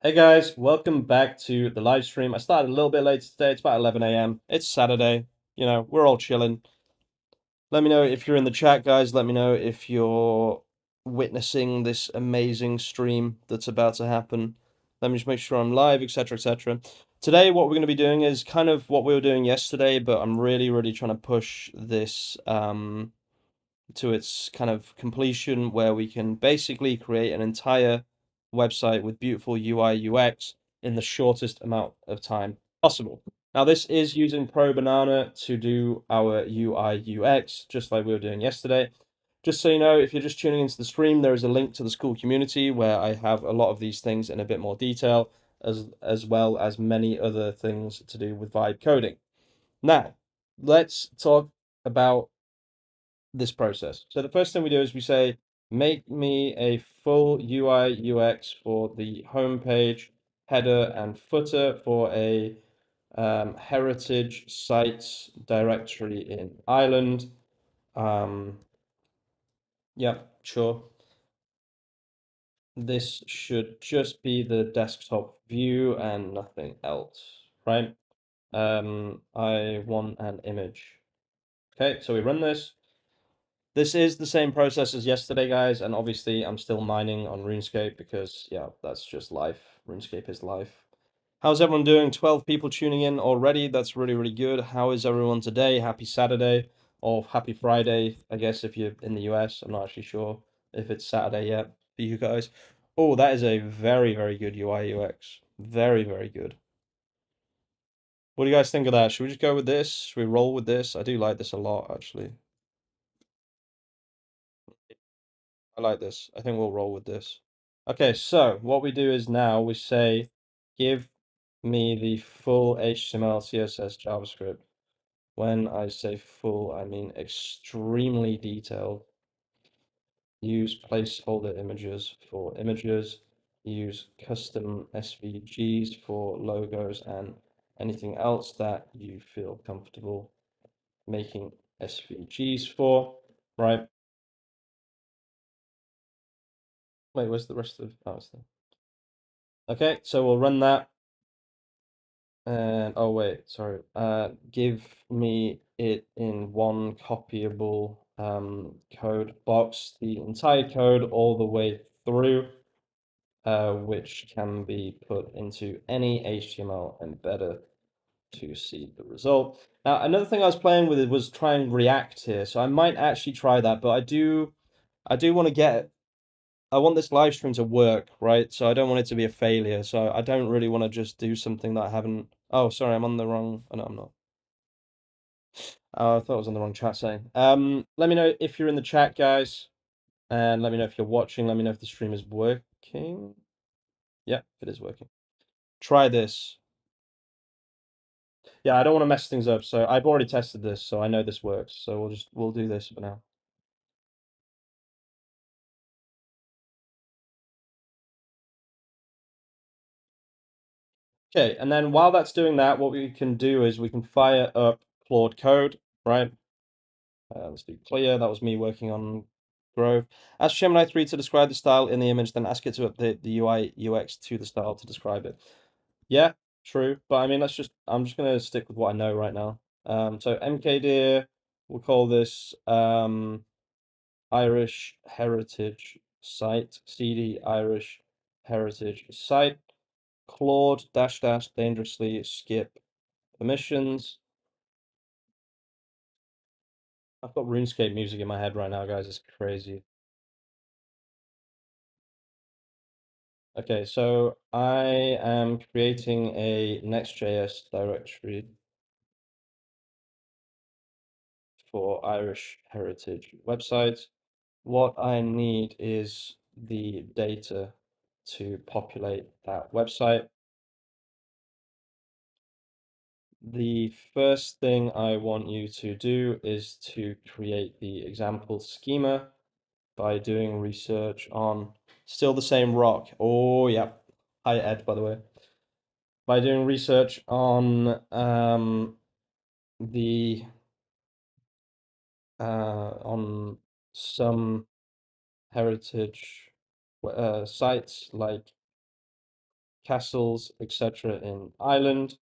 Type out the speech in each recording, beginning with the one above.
Hey guys, welcome back to the live stream. I started a little bit late today. It's about 11 a.m. It's Saturday. We're all chilling. Let me know if you're in the chat, guys. Let me know if you're witnessing this amazing stream that's about to happen. Let me just make sure I'm live, etc., etc. Today, what we're going to be doing is kind of what we were doing yesterday, but I'm really, really trying to push this to its kind of completion, where we can basically create an entire website with beautiful UI UX in the shortest amount of time possible. Now, this is using Pro Banana to do our UI UX, just like we were doing yesterday. Just so you know, if you're just tuning into the stream, there is a link to the Skool community where I have a lot of these things in a bit more detail, as well as many other things to do with vibe coding. Now, let's talk about this process. So the first thing we do is we say, make me a full UI UX for the homepage, header, and footer for a heritage sites directory in Ireland. Yeah, sure. This should just be the desktop view and nothing else, right? I want an image. Okay, so we run this. This is the same process as yesterday, guys, and obviously I'm still mining on RuneScape because, yeah, that's just life. RuneScape is life. How's everyone doing? 12 people tuning in already. That's really, really good. How is everyone today? Happy Saturday or happy Friday, I guess, if you're in the US. I'm not actually sure if it's Saturday yet for you guys. Oh, that is a very, very good UI UX. Very, very good. What do you guys think of that? Should we just go with this? Should we roll with this? I do like this a lot, actually. I like this. I think we'll roll with this. Okay, so what we do is now we say, give me the full HTML, CSS, JavaScript. When I say full, I mean extremely detailed. Use placeholder images for images. Use custom SVGs for logos and anything else that you feel comfortable making SVGs for, right? Wait, where's the rest of, oh, it's there. Okay, so we'll run that. And oh wait, sorry. Give me it in one copyable code box, the entire code all the way through, which can be put into any HTML embedder to see the result. Now, another thing I was playing with it was trying React here, so I might actually try that, but I do want to get. I want this live stream to work, right? So I don't want it to be a failure. So I don't really want to just do something that I haven't. Oh, sorry, I'm on the wrong. Oh, no, I'm not. Oh, I thought I was on the wrong chat saying. Let me know if you're in the chat, guys, and let me know if you're watching. Let me know if the stream is working. Yeah, it is working. Try this. Yeah, I don't want to mess things up. So I've already tested this, so I know this works. So we'll do this for now. Okay, and then while that's doing that, what we can do is we can fire up Claude Code, right? Let's do clear. That was me working on Grove. Ask Gemini 3 to describe the style in the image, then ask it to update the UI UX to the style to describe it. Yeah, true. But I mean, I'm just gonna stick with what I know right now. So MKDeer, we'll call this Irish Heritage Site, CD Irish Heritage Site. Claude dash dash dangerously skip permissions. I've got RuneScape music in my head right now, guys. It's crazy. Okay, so I am creating a Next.js directory for Irish heritage websites. What I need is the data to populate that website. The first thing I want you to do is to create the example schema by doing research on still the same rock. Oh, yeah. Hi, Ed, by the way. By doing research on the on some heritage sites like castles, etc. in Ireland,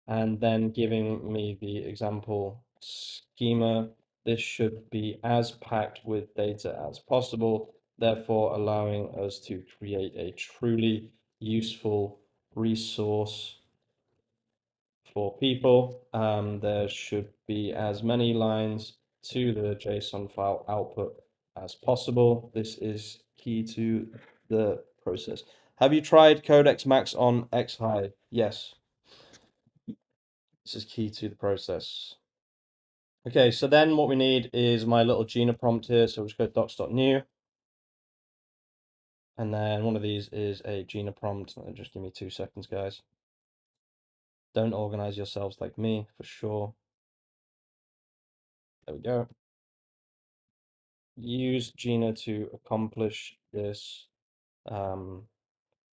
and then giving me the example schema. This should be as packed with data as possible, therefore allowing us to create a truly useful resource for people. There should be as many lines to the JSON file output as possible. This is key to the process. Have you tried Codex Max on X-High? Yes. This is key to the process. Okay, so then what we need is my little Gina prompt here. So we'll just go docs.new. And then one of these is a Gina prompt. Just give me 2 seconds, guys. Don't organize yourselves like me, for sure. There we go. Use Gina to accomplish this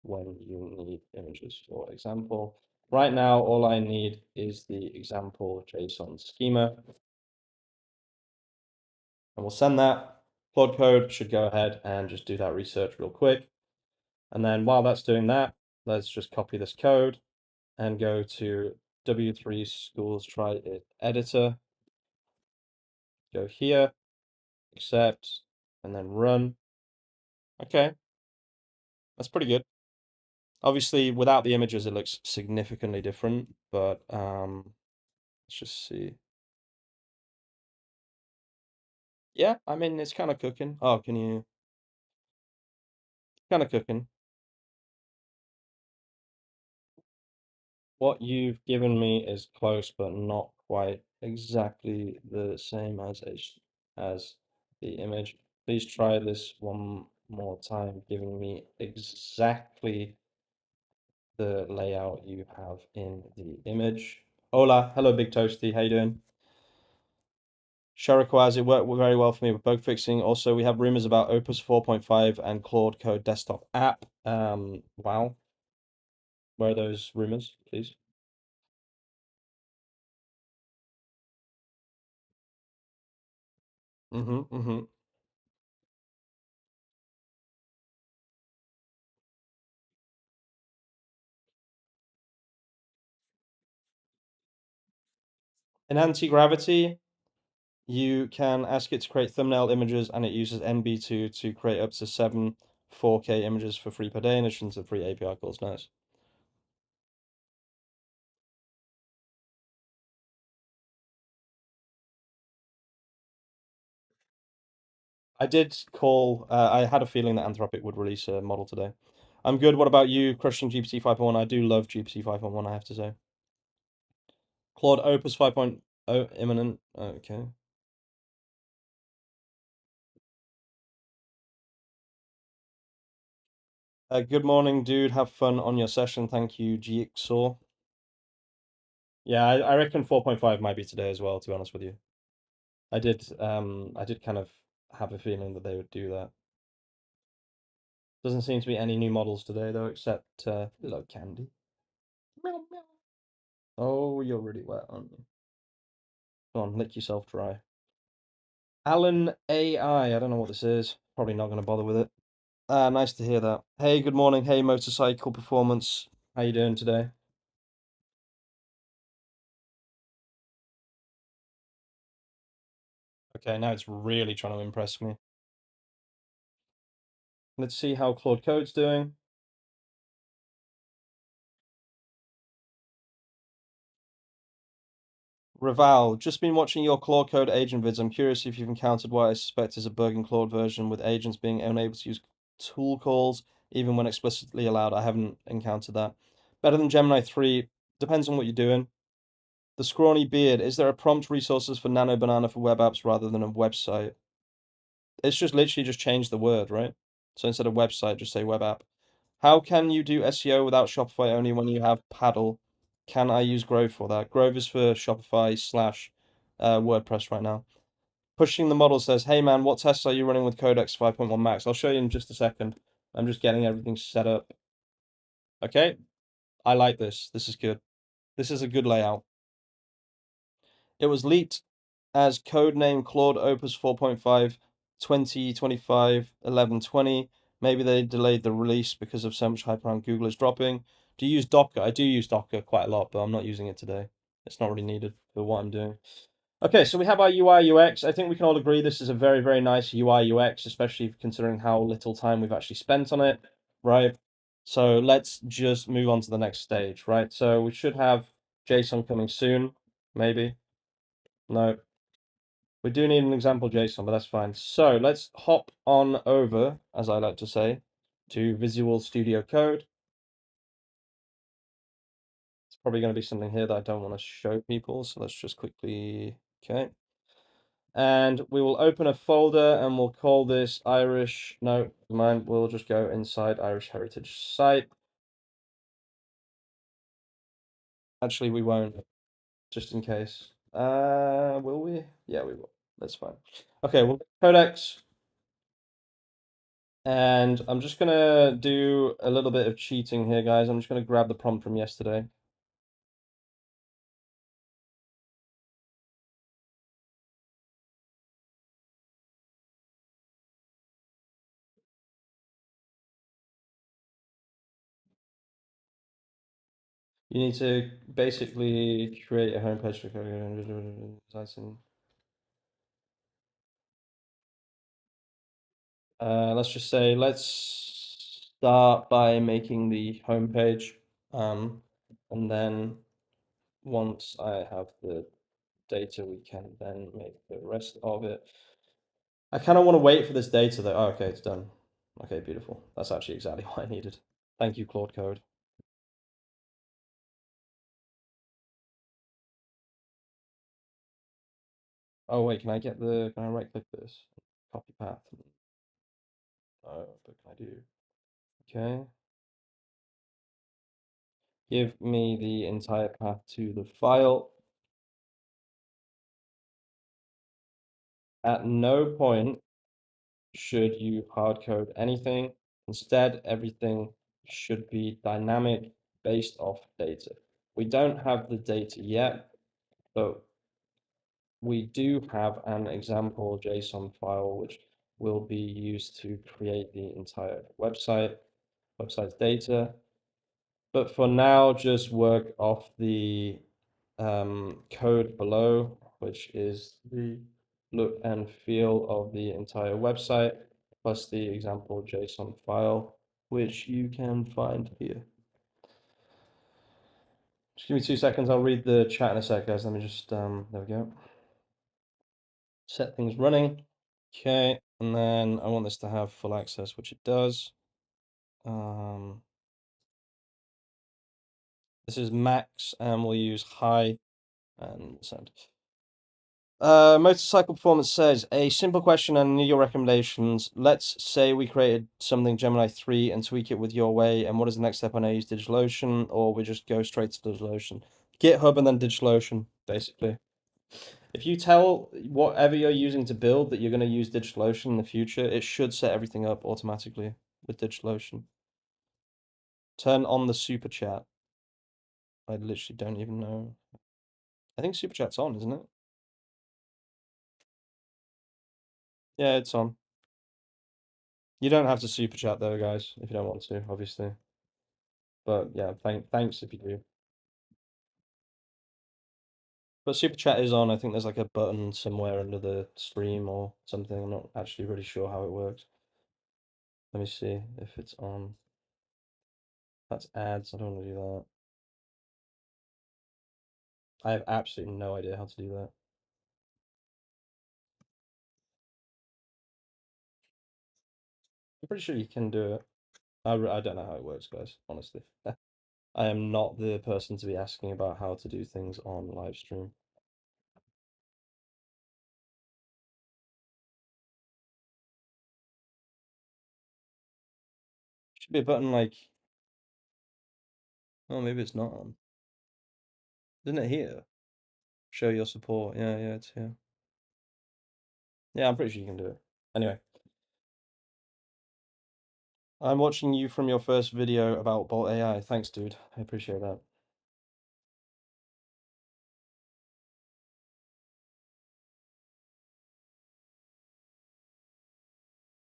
when you need images, for example. Right now, all I need is the example JSON schema. And we'll send that. Claude Code should go ahead and just do that research real quick. And then while that's doing that, let's just copy this code and go to W3 Schools Try It Editor. Go here, accept, and then run. Okay, that's pretty good. Obviously, without the images, it looks significantly different, but let's just see. Yeah, I mean, it's kind of cooking. Oh, can you? Kind of cooking. What you've given me is close, but not quite exactly the same as the image. Please try this one more time, giving me exactly the layout you have in the image. Hola, hello, Big Toasty. How you doing? Show requires it worked very well for me with bug fixing. Also, we have rumors about Opus 4.5 and Claude Code desktop app. Wow. Where are those rumors, please? Mm-hmm. In anti-gravity, you can ask it to create thumbnail images, and it uses NB2 to create up to 7 4K images for free per day, in addition to free API calls. Nice. I did call, I had a feeling that Anthropic would release a model today. I'm good. What about you? Crushing GPT 5.1. I do love GPT 5.1, I have to say. Claude Opus 5.0 imminent. Okay. Good morning, dude. Have fun on your session. Thank you, Jigsaw. Yeah, I reckon 4.5 might be today as well, to be honest with you. I did kind of have a feeling that they would do that. Doesn't seem to be any new models today though, except hello Candy. Meow, meow. Oh, you're really wet, aren't you? Come on, lick yourself dry. Alan AI, I don't know what this is. Probably not going to bother with it. Nice to hear that. Hey, good morning. Hey, Motorcycle Performance. How you doing today? Okay, now it's really trying to impress me. Let's see how Claude Code's doing. Raval, just been watching your Claude Code agent vids. I'm curious if you've encountered what I suspect is a bug in Claude version with agents being unable to use tool calls even when explicitly allowed. I haven't encountered that. Better than Gemini 3. Depends on what you're doing. The Scrawny Beard. Is there a prompt resources for Nano Banana for web apps rather than a website? It's just literally just change the word, right? So instead of website, just say web app. How can you do SEO without Shopify only when you have Paddle? Can I use Grove for that? Grove is for Shopify slash WordPress right now. Pushing the model says, hey man, what tests are you running with Codex 5.1 Max? I'll show you in just a second. I'm just getting everything set up. Okay, I like this. This is good. This is a good layout. It was leaked as codename Claude Opus 4.5 2025 1120. Maybe they delayed the release because of so much hype around Google is dropping. Do you use Docker? I do use Docker quite a lot, but I'm not using it today. It's not really needed for what I'm doing. Okay, so we have our UI UX. I think we can all agree this is a very, very nice UI UX, especially considering how little time we've actually spent on it, right? So let's just move on to the next stage, right? So we should have JSON coming soon, maybe. No, we do need an example JSON, but that's fine. So let's hop on over, as I like to say, to Visual Studio Code. It's probably going to be something here that I don't want to show people, so let's just quickly, okay. And we will open a folder and we'll call this Irish, no, never mind, we'll just go inside Irish Heritage Site. Actually, we won't, just in case. Will we? Yeah, we will. That's fine. Okay, well, Codex. And I'm just gonna do a little bit of cheating here, guys. I'm just gonna grab the prompt from yesterday. You need to basically create a homepage for let's just say let's start by making the homepage, and then once I have the data, we can then make the rest of it. I kind of want to wait for this data though. Oh, okay, it's done. Okay, beautiful. That's actually exactly what I needed. Thank you, Claude Code. Oh wait, can I right click this? Copy path. Oh, but can I do? Okay. Give me the entire path to the file. At no point should you hard code anything. Instead, everything should be dynamic based off data. We don't have the data yet, but we do have an example JSON file which will be used to create the entire website's data. But for now, just work off the code below, which is the look and feel of the entire website, plus the example JSON file, which you can find here. Just give me 2 seconds. I'll read the chat in a sec, guys. Let me just, there we go. Set things running. Okay, and then I want this to have full access, which it does. This is max, and we'll use high and send. Motorcycle Performance says, a simple question and need your recommendations. Let's say we created something Gemini 3 and tweak it with your way. And what is the next step? I know use DigitalOcean, or we just go straight to DigitalOcean. GitHub and then DigitalOcean, basically. If you tell whatever you're using to build that you're going to use DigitalOcean in the future, it should set everything up automatically with DigitalOcean. Turn on the super chat. I literally don't even know. I think super chat's on, isn't it? Yeah, it's on. You don't have to super chat though, guys, if you don't want to, obviously. But yeah, thanks if you do. But super chat is on. I think there's like a button somewhere under the stream or something. I'm not actually really sure how it works. Let me see if it's on. That's ads. I don't want to do that. I have absolutely no idea how to do that. I'm pretty sure you can do it. I don't know how it works, guys, honestly. I am not the person to be asking about how to do things on live stream. Should be a button like, oh, maybe it's not on. Isn't it here? Show your support. Yeah, yeah, it's here. Yeah, I'm pretty sure you can do it. Anyway, I'm watching you from your first video about Bolt AI. Thanks, dude. I appreciate that.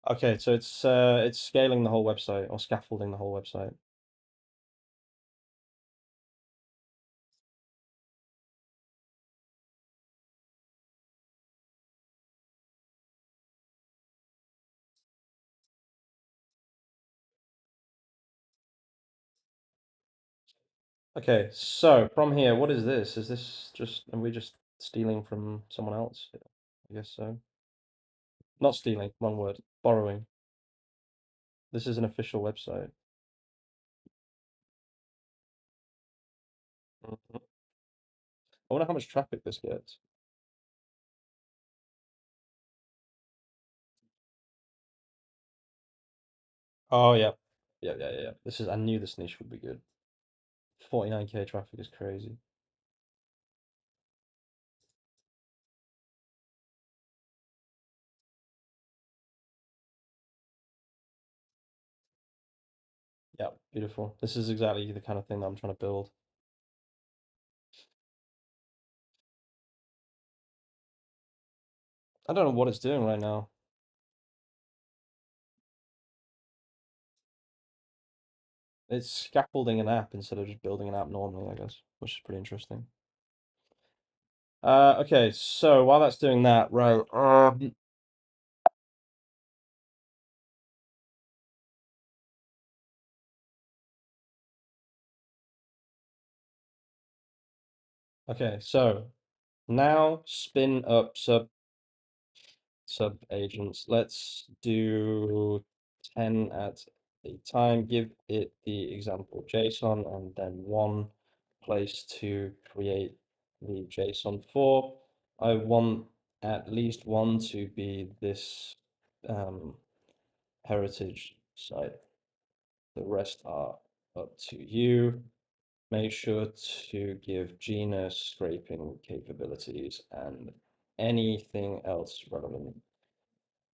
Okay, so it's scaling the whole website or scaffolding the whole website. Okay, so from here, what is this? Is this just, are we just stealing from someone else? I guess so. Not stealing, wrong word. Borrowing. This is an official website. Mhm. I wonder how much traffic this gets. Oh yeah. Yeah. This is, I knew this niche would be good. 49K traffic is crazy. Yeah, beautiful. This is exactly the kind of thing that I'm trying to build. I don't know what it's doing right now. It's scaffolding an app instead of just building an app normally, I guess, which is pretty interesting. Okay, so while that's doing that, right, okay, so now spin up sub agents. Let's do 10 at a time. Give it the example JSON and then one place to create the JSON for. I want at least one to be this heritage site. The rest are up to you. Make sure to give genus scraping capabilities and anything else relevant.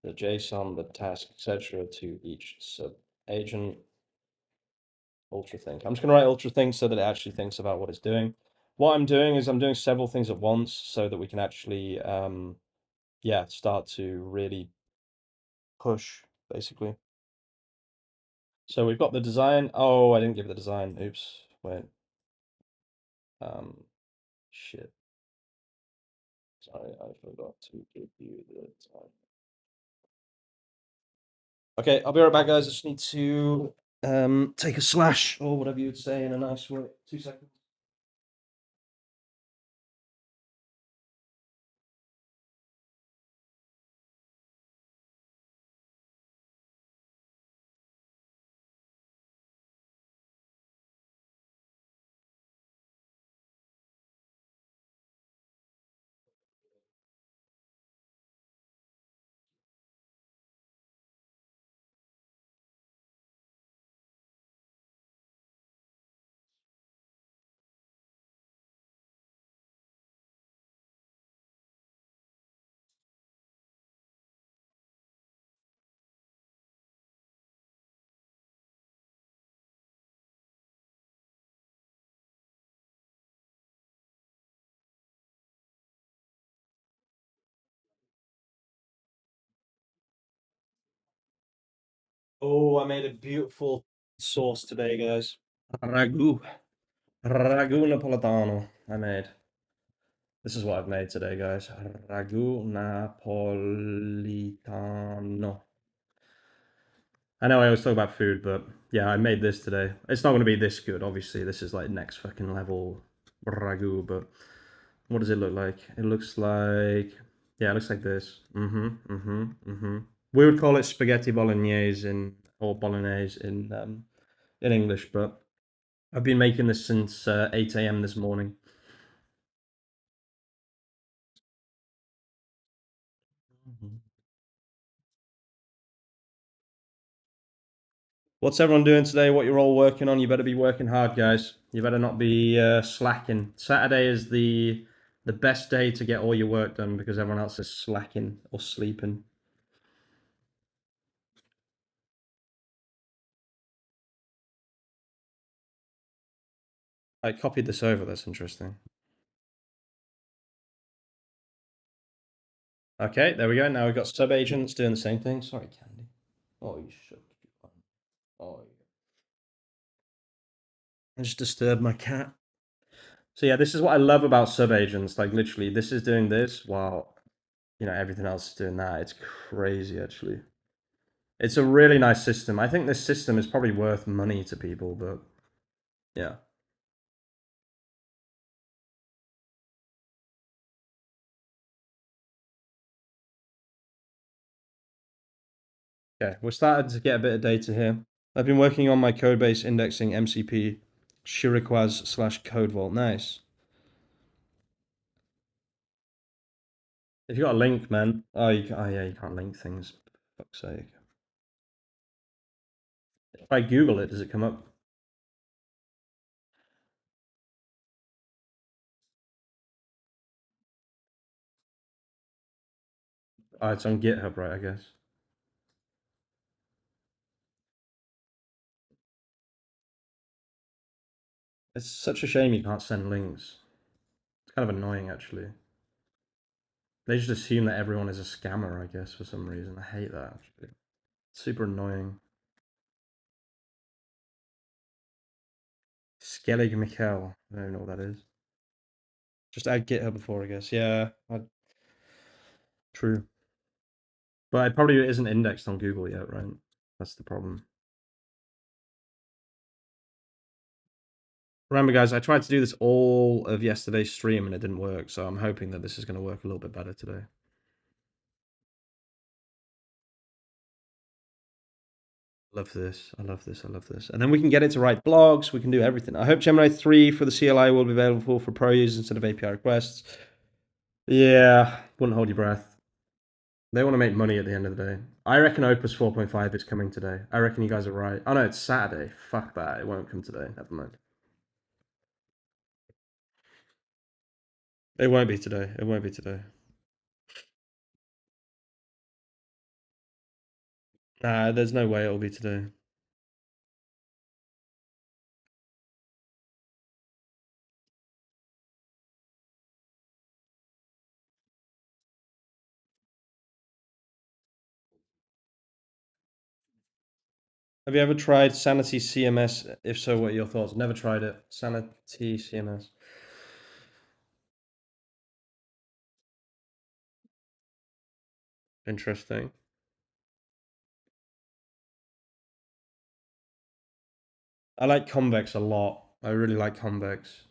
The JSON, the task, etc. to each sub agent. Ultra think. I'm just going to write ultra think so that it actually thinks about what it's doing. What I'm doing is I'm doing several things at once so that we can actually, yeah, start to really push, basically. So we've got the design. Oh, I didn't give the design. Oops. Wait. Um, shit. Sorry, I forgot to give you the design. Okay, I'll be right back, guys. I just need to take a slash or whatever you'd say in a nice way. 2 seconds. Oh, I made a beautiful sauce today, guys. Ragu. Ragu Napoletano. I made. This is what I've made today, guys. Ragu Napolitano. I know I always talk about food, but yeah, I made this today. It's not going to be this good, obviously. This is like next fucking level ragu, but what does it look like? It looks like, yeah, it looks like this. We would call it spaghetti bolognese or bolognese in English, but I've been making this since 8 a.m. this morning. What's everyone doing today? What you're all working on? You better be working hard, guys. You better not be slacking. Saturday is the best day to get all your work done because everyone else is slacking or sleeping. I copied this over. That's interesting. Okay, there we go. Now we've got sub agents doing the same thing. Sorry, Candy. Oh, you shook. Oh, I just disturbed my cat. So yeah, this is what I love about sub-agents. Like literally, this is doing this while, everything else is doing that. It's crazy, actually. It's a really nice system. I think this system is probably worth money to people, but yeah. Okay, we're starting to get a bit of data here. I've been working on my code base indexing MCP Shiriquaz slash code vault. Nice. If you got a link, man. Oh yeah, you can't link things. For fuck's sake. If I Google it, does it come up? Oh, it's on GitHub, right? I guess. It's such a shame you can't send links. It's kind of annoying, actually. They just assume that everyone is a scammer, I guess, for some reason. I hate that, actually. Super annoying. Skellig Mikkel. I don't know what that is. Just add GitHub before, I guess. Yeah, true. But it probably isn't indexed on Google yet, right? That's the problem. Remember, guys, I tried to do this all of yesterday's stream and it didn't work, so I'm hoping that this is going to work a little bit better today. Love this. I love this. I love this. And then we can get it to write blogs. We can do everything. I hope Gemini 3 for the CLI will be available for pro users instead of API requests. Yeah, wouldn't hold your breath. They want to make money at the end of the day. I reckon Opus 4.5 is coming today. I reckon you guys are right. Oh no, it's Saturday. Fuck that. It won't come today. Never mind. It won't be today. It won't be today. Nah, there's no way it'll be today. Have you ever tried Sanity CMS? If so, what are your thoughts? Never tried it. Sanity CMS. Interesting. I like Convex a lot. I really like Convex.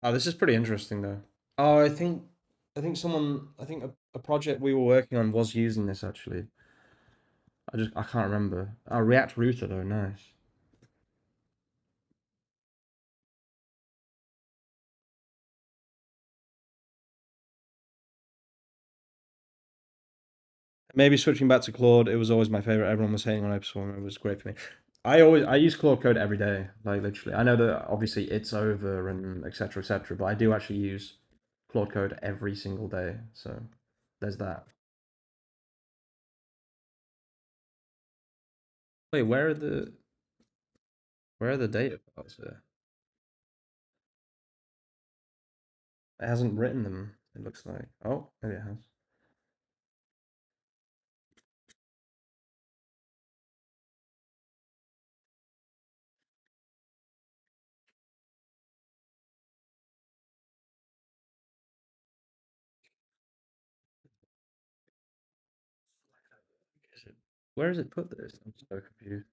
Oh, this is pretty interesting though. Oh, I think a project we were working on was using this actually. I can't remember. Oh, React Router though, nice. Maybe switching back to Claude, it was always my favorite. Everyone was hating on Open, it was great for me. I use Claude Code every day, like literally. I know that obviously it's over and etc., but I do actually use Claude Code every single day. So there's that. Wait, where are the data files here? It hasn't written them, it looks like. Oh, maybe it has. Is it, where has it put this? I'm so confused.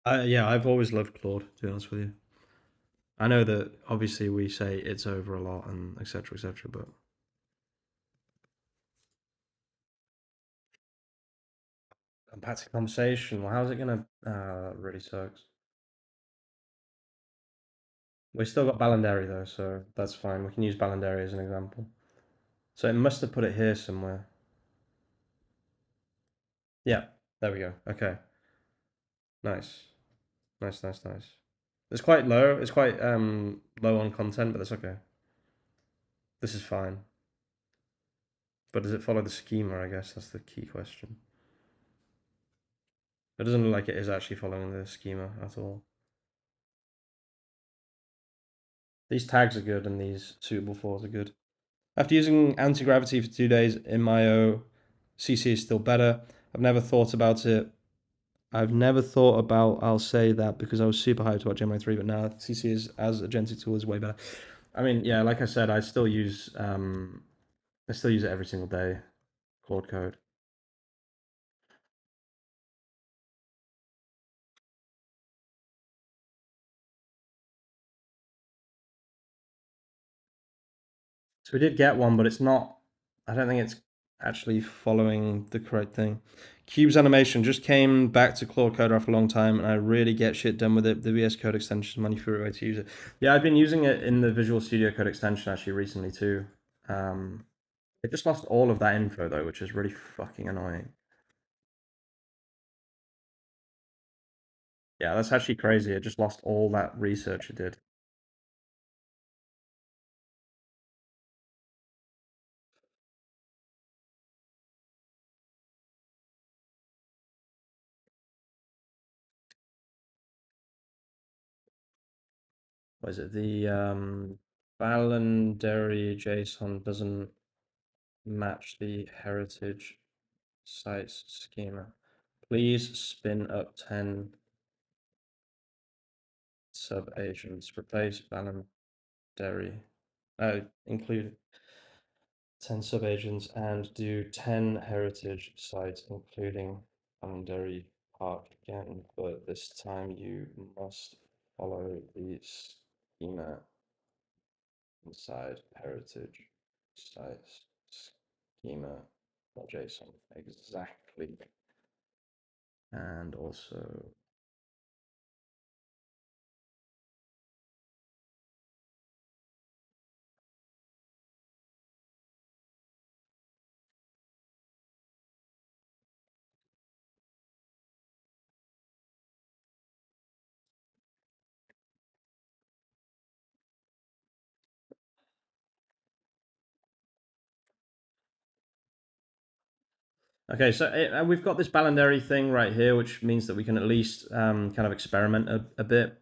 Yeah, I've always loved Claude, to be honest with you. I know that obviously we say it's over a lot and etc., but impacting conversation. Well, how's it gonna? Really sucks. We still got Ballandary though, so that's fine. We can use Ballandary as an example. So it must have put it here somewhere. Yeah, there we go. Okay, nice, nice, nice, nice. It's quite low. It's quite low on content, but that's okay. This is fine. But does it follow the schema? I guess that's the key question. It doesn't look like it is actually following the schema at all. These tags are good and these suitable fors are good. After using anti-gravity for 2 days in my CC is still better. I've never thought about it. I'll say that because I was super hyped about Gemini 3, but now CC is as a agentic tool is way better. I mean, yeah, like I said, I still use it every single day, Claude Code. So we did get one, but it's not, I don't think it's actually following the correct thing. Cube's animation just came back to Claude Code after a long time, and I really get shit done with it. The VS Code extension is my favorite way to use it. Yeah, I've been using it in the Visual Studio Code extension actually recently too. It just lost all of that info though, which is really fucking annoying. Yeah, that's actually crazy. It just lost all that research it did. What is it? The Ballandary JSON doesn't match the heritage sites schema. Please spin up 10 sub-agents. Replace Ballandary. Include 10 sub-agents and do 10 heritage sites, including Ballandary Park again, but this time you must follow the schema inside heritage sites schema JSON exactly. And also okay, so we've got this Ballandary thing right here, which means that we can at least kind of experiment a bit.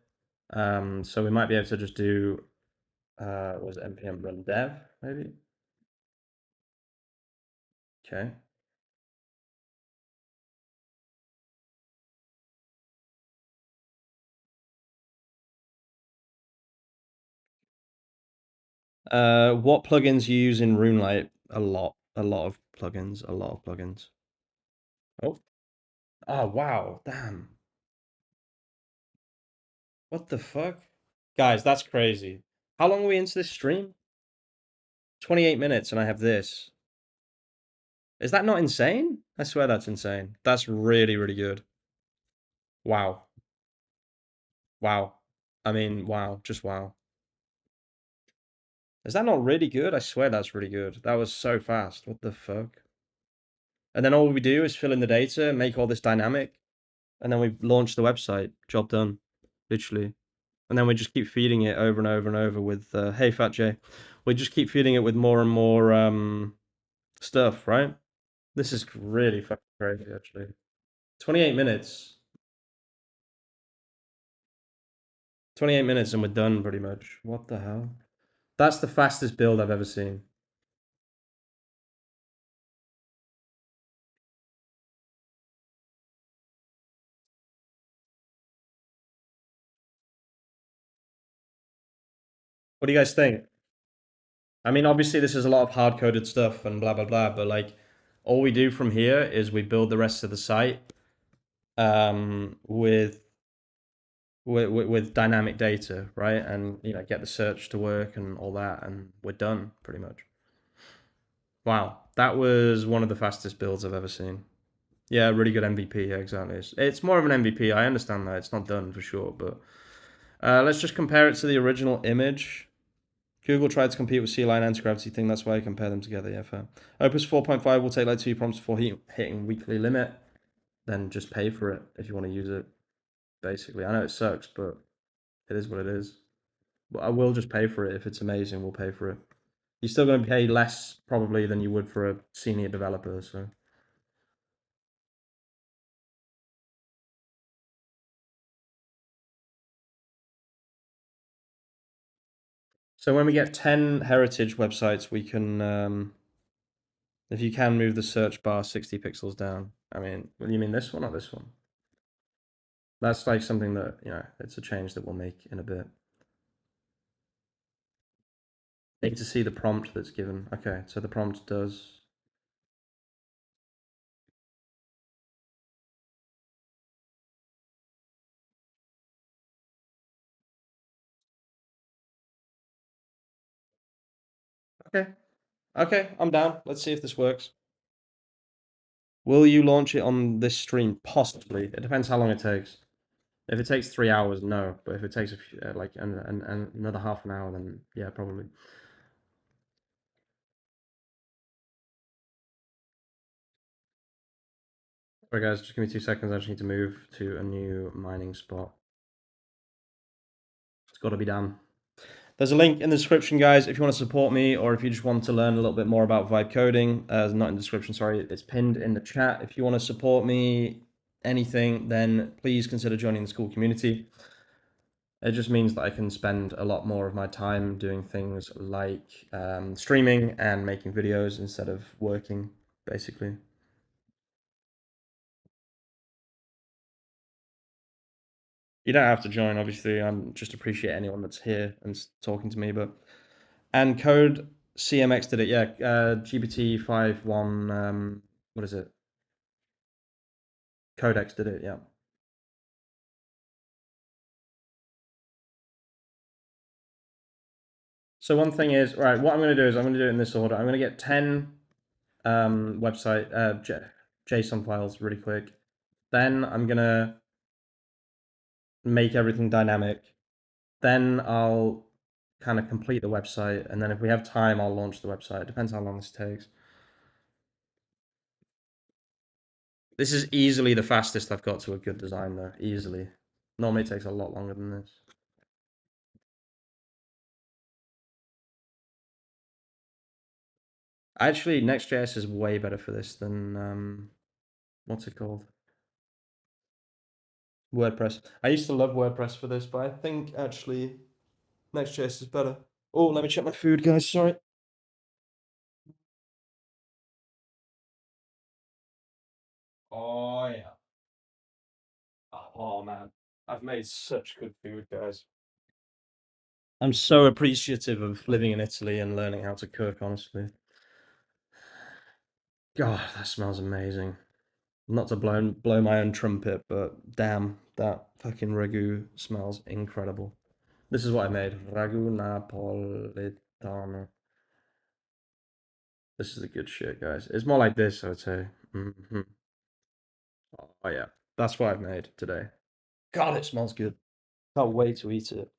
So we might be able to just do, was it npm run dev, maybe? Okay. What plugins you use in Runelite? A lot of plugins, a lot of plugins. Oh, oh wow, damn. What the fuck? Guys, that's crazy. How long are we into this stream? 28 minutes and I have this. Is that not insane? I swear that's insane. That's really, really good. Wow. Wow. I mean, wow. Just wow. Is that not really good? I swear that's really good. That was so fast. What the fuck? And then all we do is fill in the data, make all this dynamic, and then we launch the website. Job done. Literally. And then we just keep feeding it over and over and over with, hey, Fat J. We just keep feeding it with more and more stuff, right? This is really fucking crazy, actually. 28 minutes. 28 minutes and we're done pretty much. What the hell? That's the fastest build I've ever seen. What do you guys think? I mean, obviously this is a lot of hard-coded stuff and blah, blah, blah, but like all we do from here is we build the rest of the site with dynamic data, right? And you know, get the search to work and all that, and we're done pretty much. Wow, that was one of the fastest builds I've ever seen. Yeah, really good MVP. Yeah, exactly. It's more of an MVP. I understand that it's not done for sure, but let's just compare it to the original image. Google tried to compete with C-Line anti-gravity thing. That's why I compare them together. Yeah, fair. Opus 4.5 will take like 2 prompts before hitting weekly limit. then just pay for it if you want to use it. Basically, I know it sucks, but it is what it is. But I will just pay for it if it's amazing. We'll pay for it. You're still going to pay less probably than you would for a senior developer. So when we get 10 heritage websites, we can, if you can move the search bar 60 pixels down. I mean, you mean this one or this one? That's like something that, it's a change that we'll make in a bit. Need to see the prompt that's given. Okay, so the prompt does. Okay, okay, I'm down. Let's see if this works. Will you launch it on this stream? Possibly. It depends how long it takes. If it takes 3 hours, no. But if it takes like another half an hour, then yeah, probably. Alright, guys, just give me 2 seconds. I just need to move to a new mining spot. It's got to be done. There's a link in the description, guys, if you want to support me or if you just want to learn a little bit more about vibe coding. Not in the description, sorry. It's pinned in the chat. If you want to support me, anything, then please consider joining the school community. It just means that I can spend a lot more of my time doing things like streaming and making videos instead of working, basically. You don't have to join, obviously. I'm just appreciate anyone that's here and talking to me. And Code CMX did it, yeah. GPT-5.1, what is it? Codex did it, yeah. So one thing is, right, what I'm going to do is I'm going to do it in this order. I'm going to get 10 website JSON files really quick. Then I'm going to make everything dynamic. Then I'll kind of complete the website. And then if we have time, I'll launch the website. It depends how long this takes. This is easily the fastest I've got to a good design, though. Easily. Normally it takes a lot longer than this. Actually, Next.js is way better for this than what's it called? WordPress. I used to love WordPress for this, but I think actually Next.js is better. Oh, let me check my food, guys. Sorry. Oh yeah. Oh man, I've made such good food, guys. I'm so appreciative of living in Italy and learning how to cook, honestly. God, that smells amazing. Not to blow my own trumpet, but damn, that fucking ragu smells incredible. This is what I made. Ragu napoletano. This is a good shit, guys. It's more like this, I would say. Oh yeah, that's what I've made today. God, it smells good. Can't wait to eat it.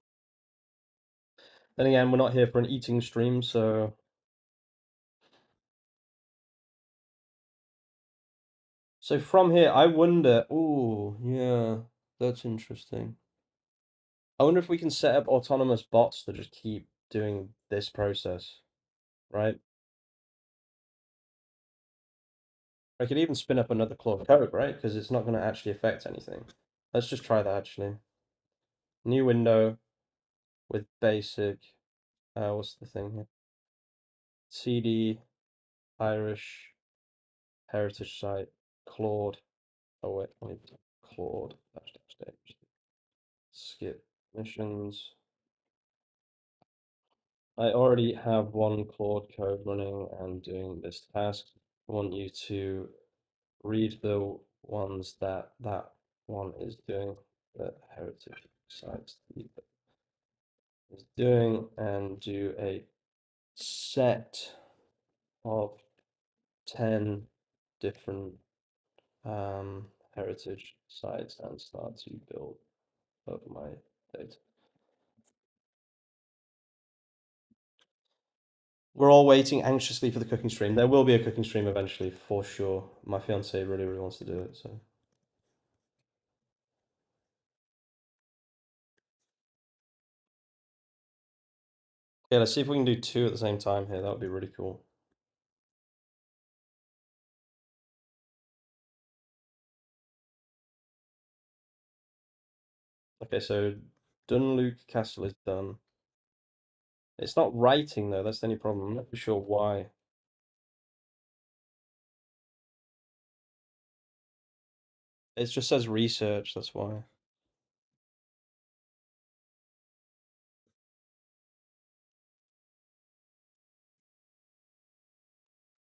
Then again, we're not here for an eating stream, so from here, I wonder. Oh yeah, that's interesting. I wonder if we can set up autonomous bots that just keep doing this process, right? I could even spin up another Claude Code, right? Because it's not going to actually affect anything. Let's just try that actually. New window with basic. What's the thing here? CD Irish heritage site Claude. Oh wait, Claude stage. Skip missions. I already have one Claude code running and doing this task. I want you to read the ones that one is doing, the heritage sites is doing, and do a set of 10 different heritage sites and start to build up my data. We're all waiting anxiously for the cooking stream. There will be a cooking stream eventually, for sure. My fiance really, really wants to do it, so. Okay, let's see if we can do two at the same time here. That would be really cool. Okay, so Dunluke Castle is done. It's not writing though, that's the only problem. I'm not too sure why. It just says research, that's why.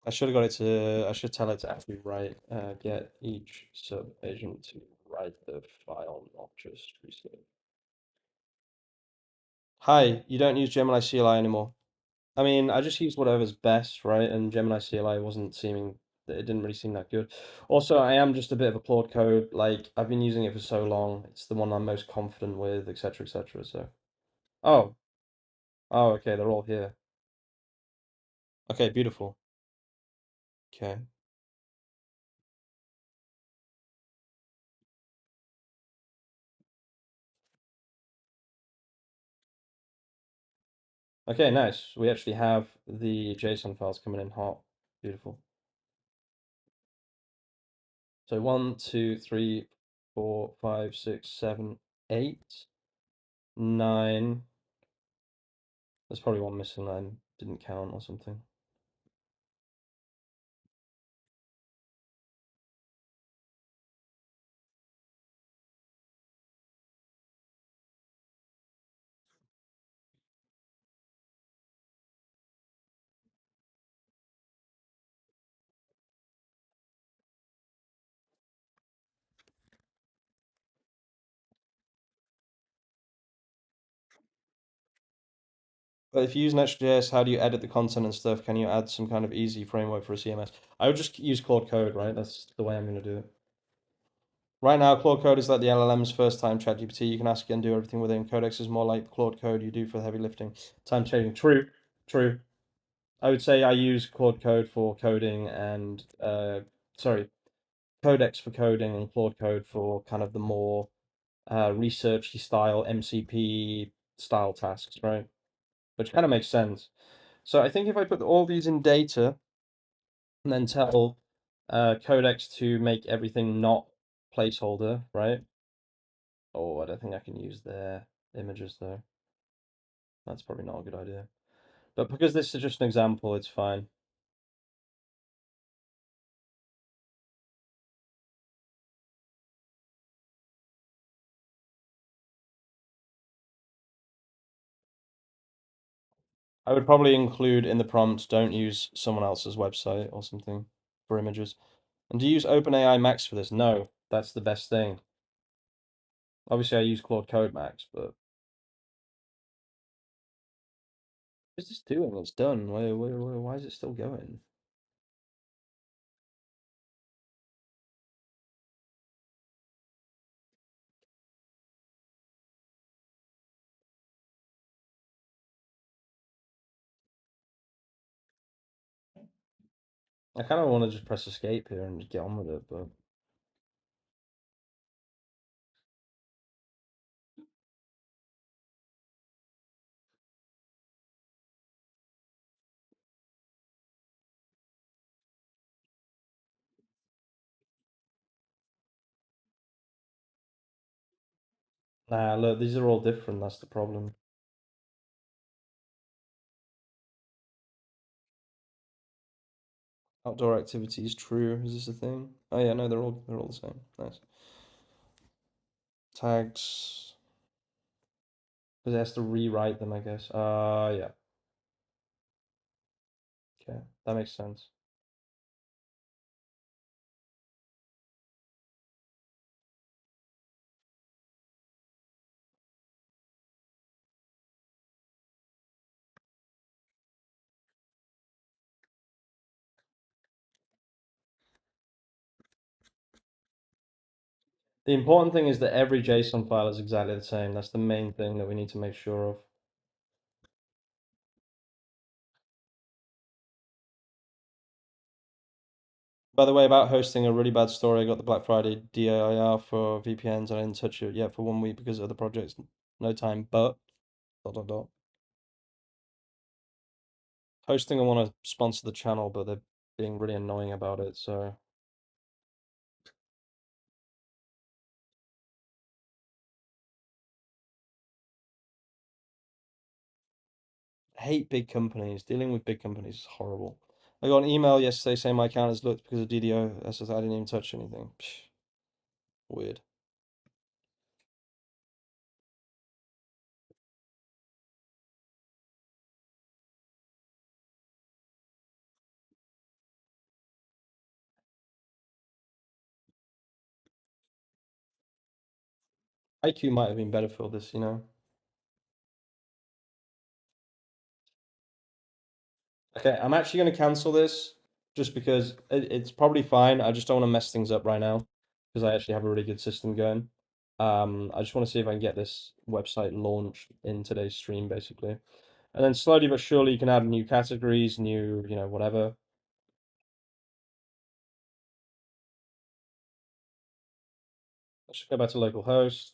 I should tell it to actually write, get each sub agent to write the file, not just research. Hi, you don't use Gemini CLI anymore. I mean, I just used whatever's best, right? And Gemini CLI wasn't seeming, it didn't really seem that good. Also, I am just a bit of a Claude Code. Like, I've been using it for so long. It's the one I'm most confident with, etc., etc. So, oh, oh, okay, they're all here. Okay, beautiful. Okay. Okay, nice. We actually have the JSON files coming in hot. Beautiful. So 1, 2, 3, 4, 5, 6, 7, 8, 9. There's probably one missing I didn't count or something. But if you use Next.js, how do you edit the content and stuff? Can you add some kind of easy framework for a CMS? I would just use Claude Code, right? That's the way I'm going to do it. Right now, Claude Code is like the LLM's first time ChatGPT. You can ask it and do everything within. Codex is more like Claude Code you do for the heavy lifting. Time saving. True, true. I would say I use Claude Code for coding and, sorry, Codex for coding and Claude Code for kind of the more researchy style, MCP style tasks, right? Which kind of makes sense. So I think if I put all these in data and then tell Codex to make everything not placeholder, right? Oh, I don't think I can use their images though. That's probably not a good idea. But because this is just an example, it's fine. I would probably include in the prompt, don't use someone else's website or something for images. And do you use OpenAI Max for this? No, that's the best thing. Obviously, I use Claude Code Max, but what is this doing? It's done. Why is it still going? I kind of want to just press escape here and just get on with it, but nah, look, these are all different. That's the problem. Outdoor activities, true. Is this a thing? Oh yeah, no, they're all the same. Nice. Tags, because it has to rewrite them, I guess. Yeah. Okay, that makes sense. The important thing is that every JSON file is exactly the same. That's the main thing that we need to make sure of. By the way, about hosting, a really bad story. I got the Black Friday DIR for VPNs and I didn't touch it yet for 1 week because of other projects. No time, but dot dot dot. Hosting, I want to sponsor the channel, but they're being really annoying about it, so I hate big companies. Dealing with big companies is horrible. I got an email yesterday saying my account is looked because of DDO. I said I didn't even touch anything. Psh, weird. IQ might have been better for this, you know. Okay, I'm actually going to cancel this just because it's probably fine. I just don't want to mess things up right now because I actually have a really good system going. I just want to see if I can get this website launched in today's stream, basically. And then slowly but surely you can add new categories, new, whatever. Let's go back to localhost.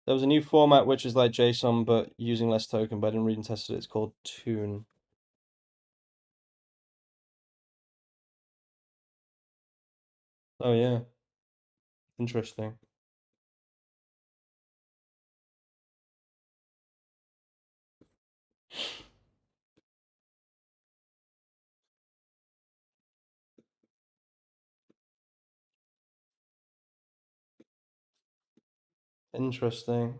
There was a new format which is like JSON but using less token, but I didn't read and test it. It's called Tune. Oh yeah, interesting. Interesting.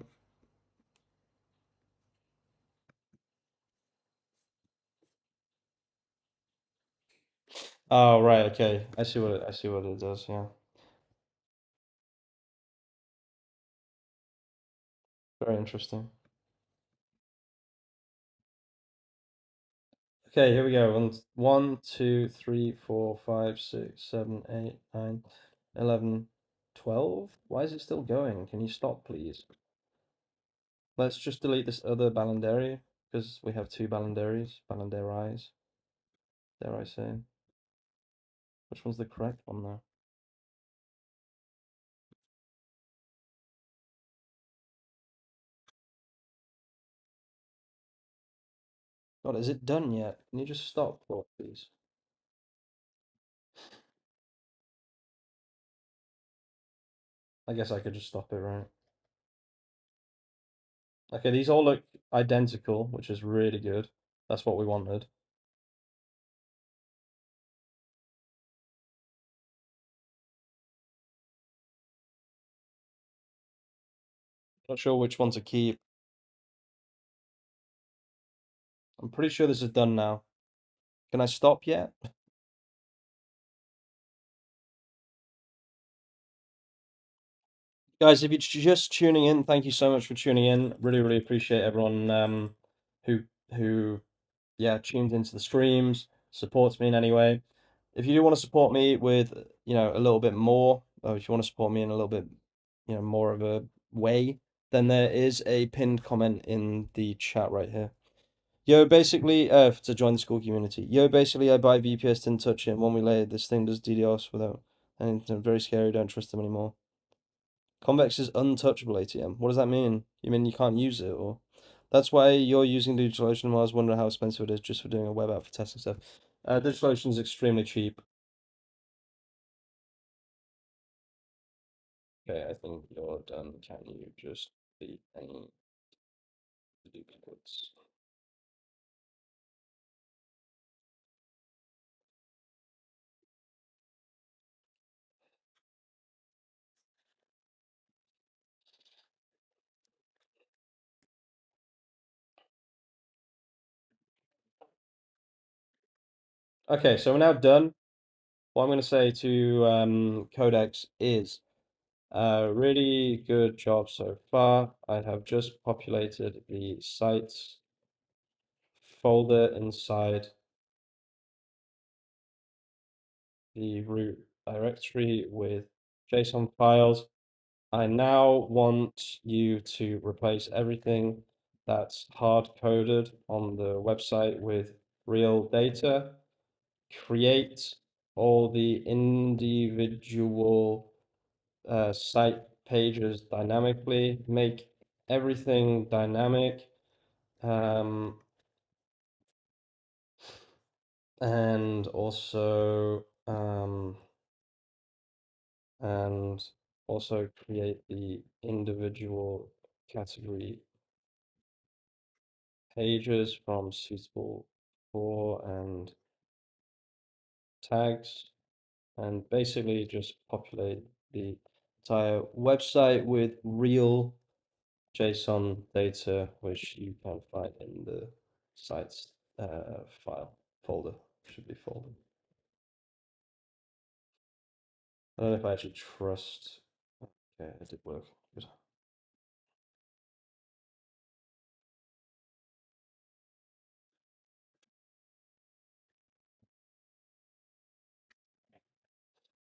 Oh right, okay. I see what it does, yeah. Very interesting. Okay, here we go. 1, 2, 3, 4, 5, 6, 7, 8, 9, 11, 12. Why is it still going? Can you stop, please? Let's just delete this other Ballandary because we have two Ballandaries. Ballandaries, dare I say. Which one's the correct one though? God, is it done yet? Can you just stop, please? I guess I could just stop it, right? Okay, these all look identical, which is really good. That's what we wanted. Not sure which one to keep. I'm pretty sure this is done now. Can I stop yet? Guys, if you're just tuning in, thank you so much for tuning in. Really, really appreciate everyone who who yeah, tunes into the streams, supports me in any way. If you do want to support me with, a little bit more, or if you want to support me in a little bit, more of a way, then there is a pinned comment in the chat right here. Yo, basically, to join the school community. Yo, basically, I buy VPS, didn't touch it. When we later, this thing does DDoS without, and it's very scary. Don't trust them anymore. Convex is untouchable ATM. What does that mean? You mean you can't use it, or that's why you're using DigitalOcean? I was wondering how expensive it is just for doing a web app for testing stuff. DigitalOcean is extremely cheap. Okay, I think you're done. Can you just delete any duplicates? Okay, so we're now done. What I'm going to say to Codex is really good job so far. I have just populated the sites folder inside the root directory with JSON files. I now want you to replace everything that's hard coded on the website with real data. Create all the individual site pages dynamically. Make everything dynamic. and also and also create the individual category pages from suitable for and tags, and basically just populate the entire website with real JSON data, which you can find in the sites file folder. Should be folder. I don't know if I actually trust. Okay, it did work. Good.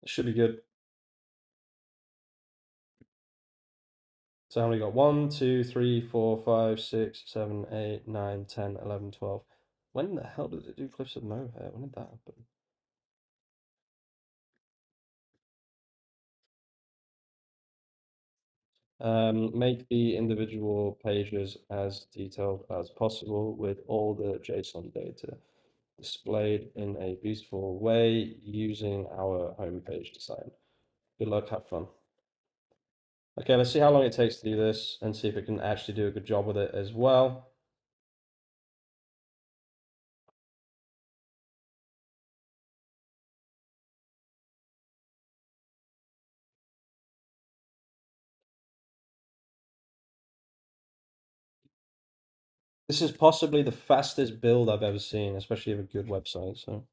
It should be good. So how many got? 1, 2, 3, 4, 5, 6, 7, 8, 9, 10, 11, 12. When the hell did it do cliffs of mohair? When did that happen? Make the individual pages as detailed as possible with all the JSON data displayed in a beautiful way using our homepage design. Good luck, have fun. Okay, let's see how long it takes to do this and see if it can actually do a good job with it as well. This is possibly the fastest build I've ever seen, especially of a good website. So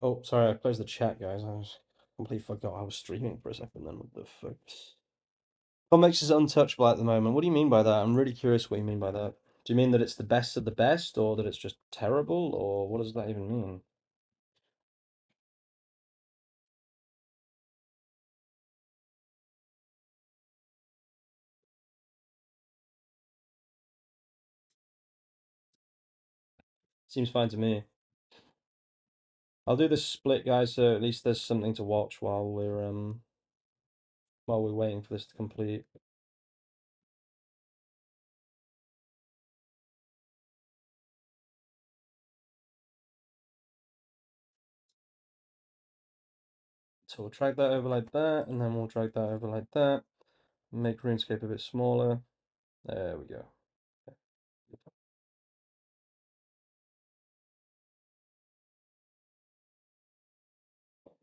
oh, sorry, I closed the chat, guys. I was completely forgot I was streaming for a second then. What the fuck? Codex is untouchable at the moment. What do you mean by that? I'm really curious what you mean by that. Do you mean that it's the best of the best, or that it's just terrible, or what does that even mean? Seems fine to me. I'll do this split, guys, so at least there's something to watch while we're waiting for this to complete. So we'll drag that over like that, and then we'll drag that over like that. Make RuneScape a bit smaller. There we go.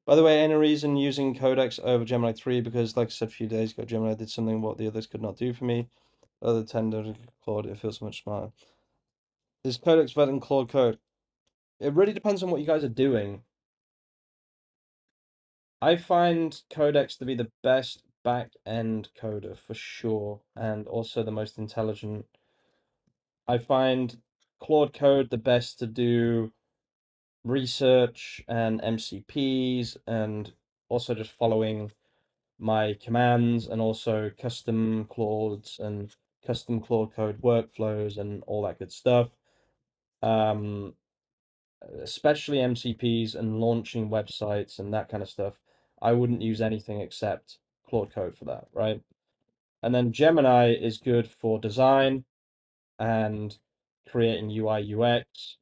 By the way, any reason using Codex over Gemini 3? Because, like I said a few days ago, Gemini did something what the others could not do for me. Other tender Claude, it feels so much smarter. Is Codex better than Claude Code? It really depends on what you guys are doing. I find Codex to be the best back-end coder for sure, and also the most intelligent. I find Claude Code the best to do research and MCPs, and also just following my commands, and also custom Claudes and custom Claude Code workflows and all that good stuff. Um, Especially MCPs and launching websites and that kind of stuff. I wouldn't use anything except Claude Code for that, right? And then Gemini is good for design and creating UI UX.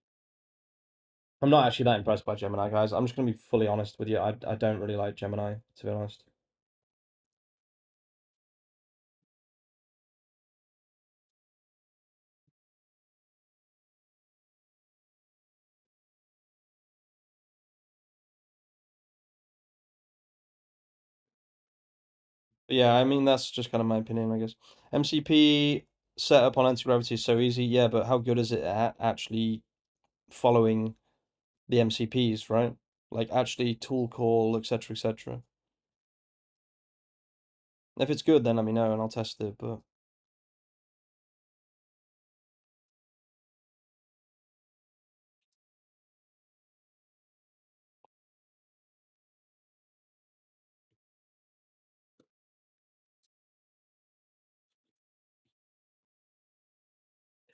I'm not actually that impressed by Gemini, guys. I'm just gonna be fully honest with you. I don't really like Gemini, to be honest. But yeah, I mean that's just kind of my opinion, I guess. MCP setup on anti-gravity is so easy, yeah, but how good is it at actually following the MCPs, right? Like actually tool call, etc., etc. If it's good, then let me know and I'll test it. But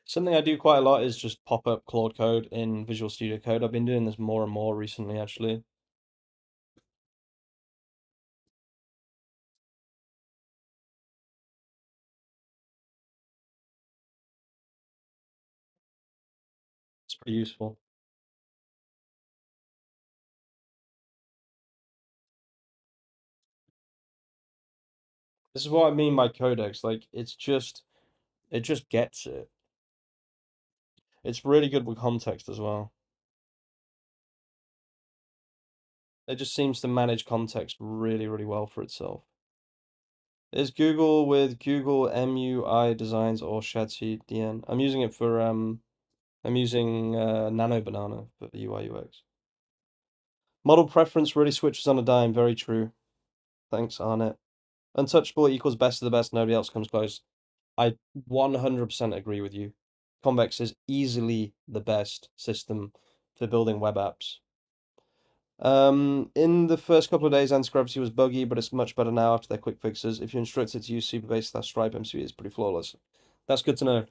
something I do quite a lot is just pop up Claude Code in Visual Studio Code. I've been doing this more and more recently, actually. It's pretty useful. This is what I mean by Codex. Like it just gets it. It's really good with context as well. It just seems to manage context really, really well for itself. Is Google with Google MUI Designs or Shadseed DN? I'm using it for I'm using Nano Banana for the UI UX. Model preference really switches on a dime. Very true. Thanks, Arnett. Untouchable equals best of the best. Nobody else comes close. I 100% agree with you. Convex is easily the best system for building web apps. In the first couple of days, anti-gravity was buggy, but it's much better now after their quick fixes. If you instruct it to use Superbase/Stripe MCP, it's pretty flawless. That's good to know.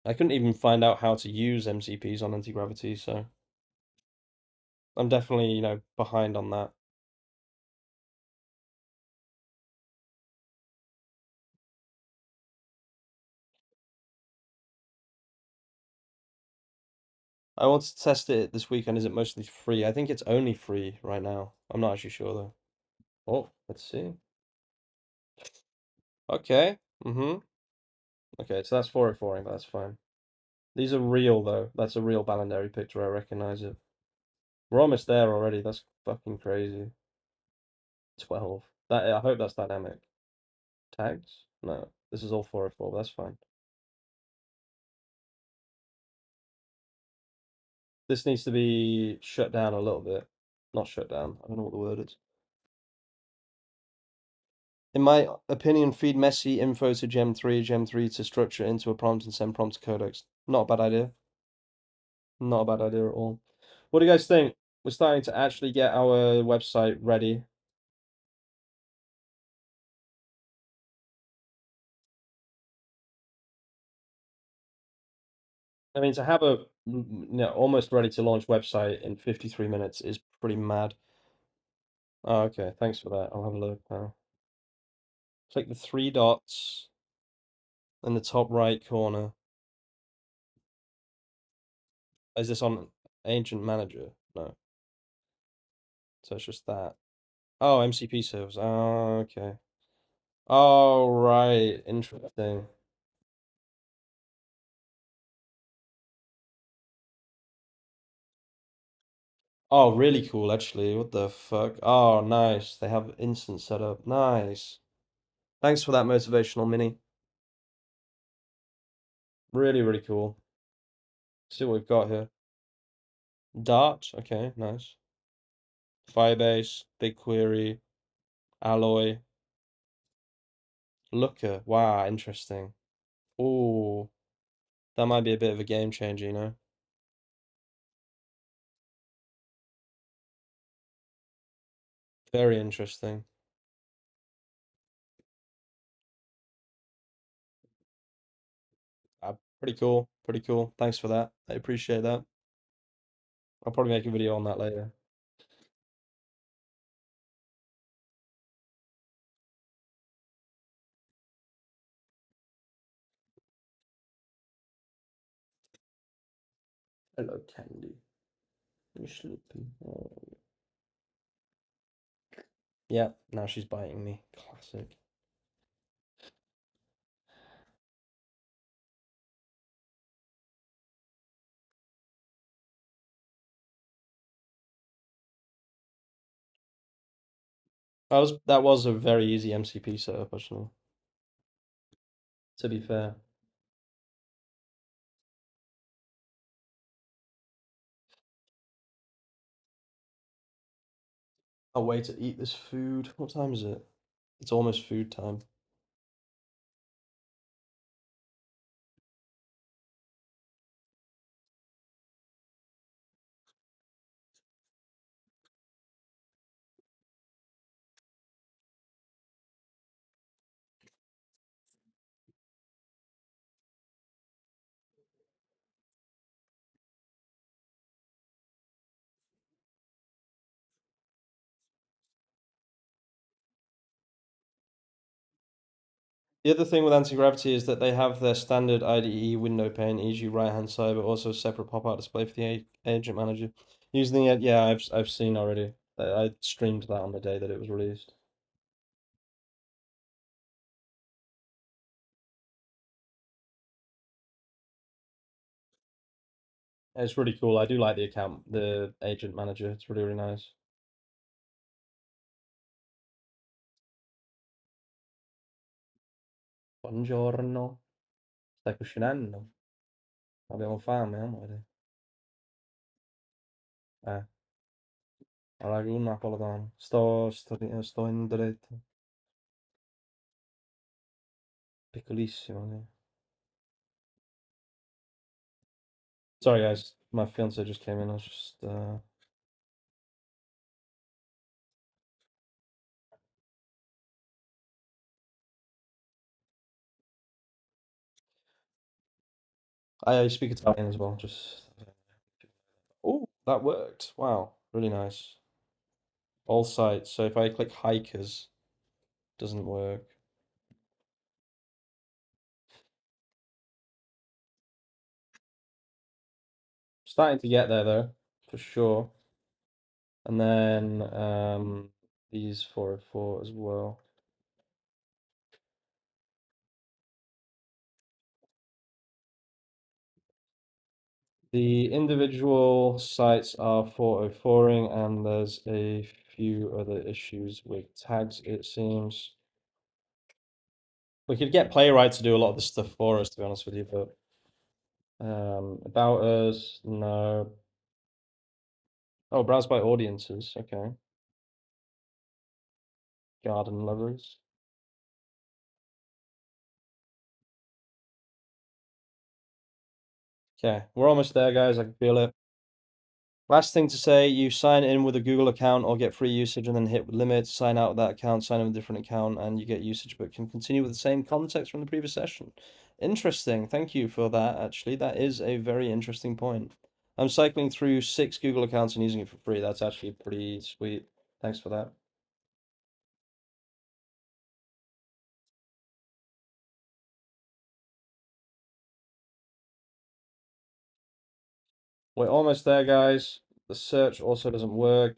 I couldn't even find out how to use MCPs on anti-gravity, so I'm definitely, behind on that. I want to test it this weekend. Is it mostly free? I think it's only free right now. I'm not actually sure though. Oh, let's see. Okay. Mm-hmm. Okay, so that's 404, but that's fine. These are real though. That's a real Ballandary picture. I recognize it. We're almost there already. That's fucking crazy. 12. I hope that's dynamic. Tags? No. This is all 404, but that's fine. This needs to be shut down a little bit. Not shut down. I don't know what the word is. In my opinion, feed messy info to Gem3 to structure into a prompt and send prompt to Codex. Not a bad idea. Not a bad idea at all. What do you guys think? We're starting to actually get our website ready. I mean, to have a almost ready to launch website in 53 minutes is pretty mad. Oh, okay, thanks for that. I'll have a look now. Click the three dots in the top right corner. Is this on Agent Manager? No. So it's just that. Oh, MCP servers. Oh, okay. Oh, right. Interesting. Oh, really cool, actually. What the fuck? Oh, nice. They have instant setup. Nice. Thanks for that motivational mini. Really, really cool. See what we've got here. Dart. Okay, nice. Firebase, BigQuery, Alloy, Looker. Wow, interesting. Oh, that might be a bit of a game changer, you know? Very interesting. Pretty cool. Pretty cool. Thanks for that. I appreciate that. I'll probably make a video on that later. Hello, Candy. You sleeping? Oh. Yeah, now she's biting me. Classic. That was a very easy MCP setup, actually, to be fair. A way to eat this food. What time is it? It's almost food time. The other thing with anti-gravity is that they have their standard IDE window pane, e.g. right-hand side, but also a separate pop-out display for the agent manager. Using it, yeah, I've seen already. I streamed that on the day that it was released. It's really cool. I do like the agent manager. It's really, really nice. Buongiorno. Stai cucinando? Abbiamo fame, amore. Eh, ragù napoletano. Sto in diretta. Piccolissimo, sì. Sorry, guys. My fiance just came in. I was just I speak Italian as well. Just oh, that worked. Wow, really nice. All sites. So if I click hikers, doesn't work. Starting to get there though, for sure. And then these 404 as well. The individual sites are 404ing, and there's a few other issues with tags, it seems. We could get Playwright to do a lot of this stuff for us, to be honest with you, but about us, no. Oh, browse by audiences, okay. Garden lovers. Okay, we're almost there, guys. I can feel it. Last thing to say, you sign in with a Google account or get free usage and then hit limit, sign out of that account, sign in with a different account, and you get usage but can continue with the same context from the previous session. Interesting. Thank you for that, actually. That is a very interesting point. I'm cycling through 6 Google accounts and using it for free. That's actually pretty sweet. Thanks for that. We're almost there, guys. The search also doesn't work.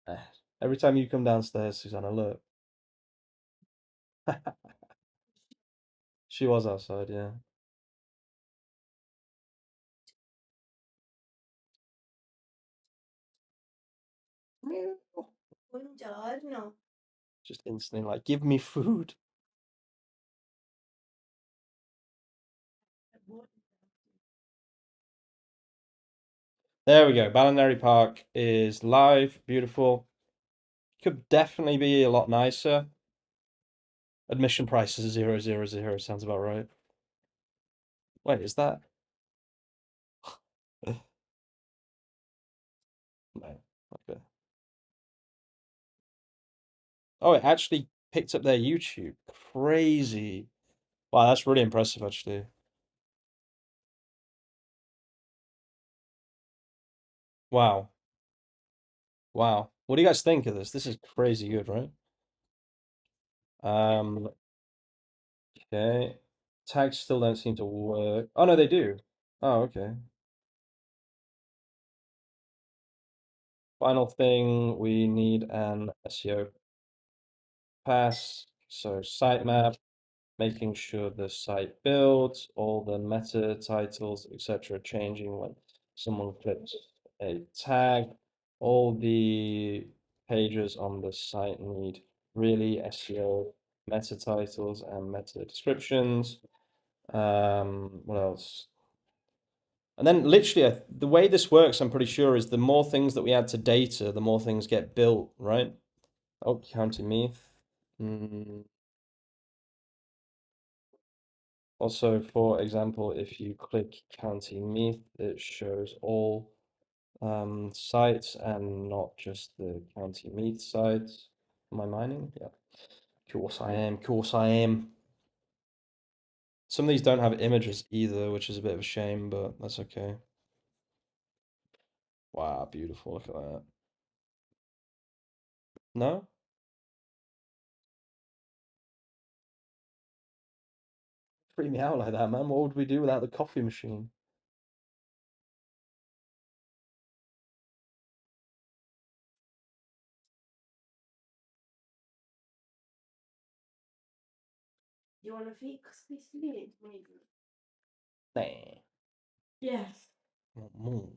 Eh, every time you come downstairs, Susanna, look. She was outside, yeah. Meow. Buongiorno. Just instantly like, give me food. There we go. Ballinary Park is live, beautiful. Could definitely be a lot nicer. Admission price is 000. Sounds about right. Wait, is that? No. Okay. Oh, it actually picked up their YouTube. Crazy. Wow, that's really impressive, actually. Wow. Wow. What do you guys think of this? This is crazy good, right? Um, okay. Tags still don't seem to work. Oh, no, they do. Oh, okay. Final thing, we need an SEO pass. So sitemap, making sure the site builds, all the meta titles, etc., changing when someone clicks a tag, all the pages on the site need really SEO, meta titles and meta descriptions. What else? And then literally the way this works, I'm pretty sure, is the more things that we add to data, the more things get built, right? Oh, County Meath. Also, for example, if you click County Meath, it shows all sites and not just the County Meath sites. Am I mining? Yeah. Of course I am. Of course I am. Some of these don't have images either, which is a bit of a shame, but that's okay. Wow, beautiful. Look at that. No? Freak me out like that, man. What would we do without the coffee machine? You want to fix this minute, maybe? Nah. Yes. More.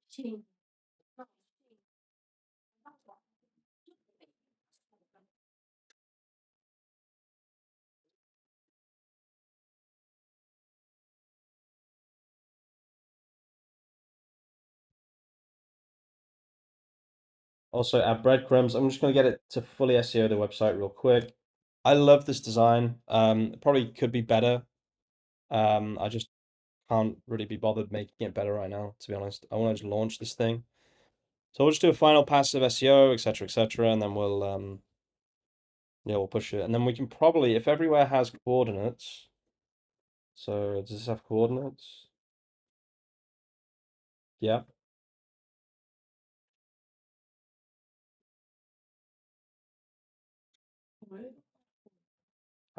She. Also, add breadcrumbs. I'm just going to get it to fully SEO the website real quick. I love this design. It probably could be better. I just can't really be bothered making it better right now, to be honest. I want to just launch this thing. So we'll just do a final pass of SEO, etc., and then we'll yeah, we'll push it. And then we can probably, if everywhere has coordinates, so does this have coordinates? Yeah.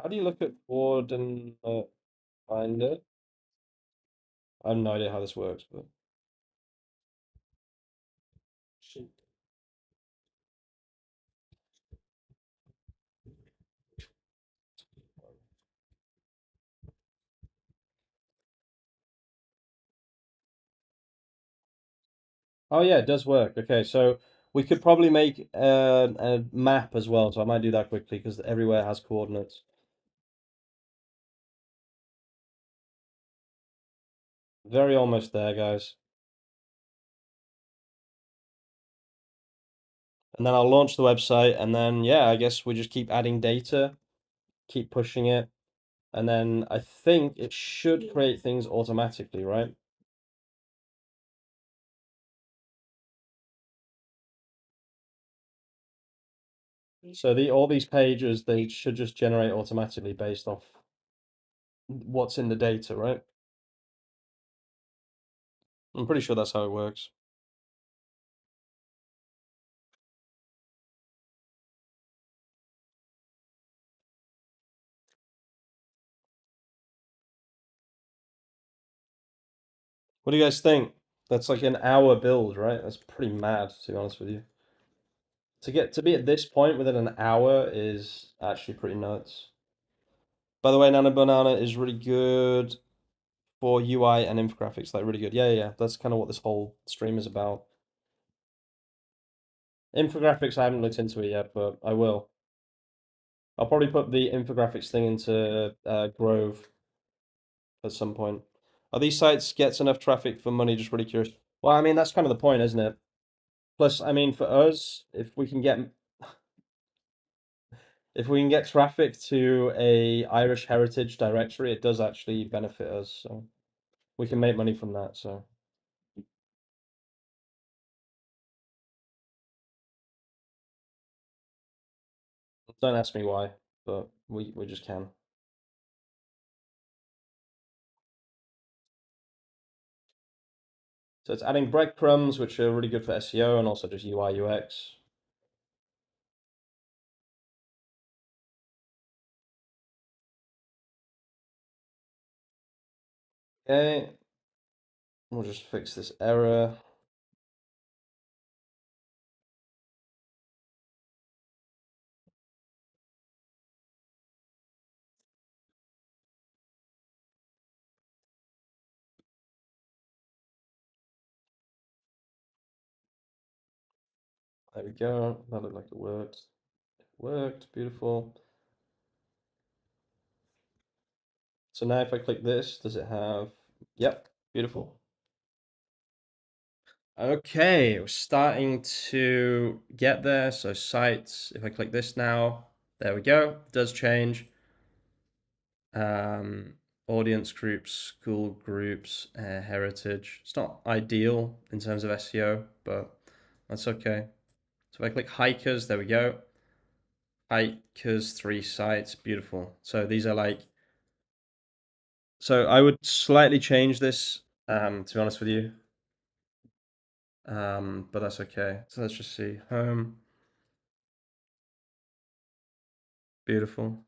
How do you look at coordinate finder? I have no idea how this works, but oh yeah, it does work. Okay, so we could probably make a map as well. So I might do that quickly because everywhere has coordinates. Very almost there, guys. And then I'll launch the website, and then yeah, I guess we just keep adding data, keep pushing it, and then I think it should create things automatically, right? So all these pages, they should just generate automatically based off what's in the data, right? I'm pretty sure that's how it works. What do you guys think? That's like an hour build, right? That's pretty mad, to be honest with you. To be at this point within an hour is actually pretty nuts. By the way, Nano Banana is really good for UI and infographics, like really good. Yeah, yeah, yeah. That's kind of what this whole stream is about. Infographics, I haven't looked into it yet, but I will. I'll probably put the infographics thing into Grove at some point. Are these sites gets enough traffic for money? Just really curious. Well, I mean, that's kind of the point, isn't it? Plus, I mean, for us, if we can get traffic to a Irish heritage directory, it does actually benefit us. So we can make money from that. So don't ask me why, but we just can. So it's adding breadcrumbs, which are really good for SEO and also just UI UX. Okay, we'll just fix this error. There we go. That looked like it worked. It worked. Beautiful. So now if I click this, does it have... Yep, beautiful. Okay, we're starting to get there. So sites, if I click this now, there we go. It does change. Audience groups, school groups, heritage. It's not ideal in terms of SEO, but that's okay. So if I click hikers, there we go. Hikers, 3 sites, beautiful. So these are like, so I would slightly change this, to be honest with you. But that's okay. So let's just see. Home, beautiful.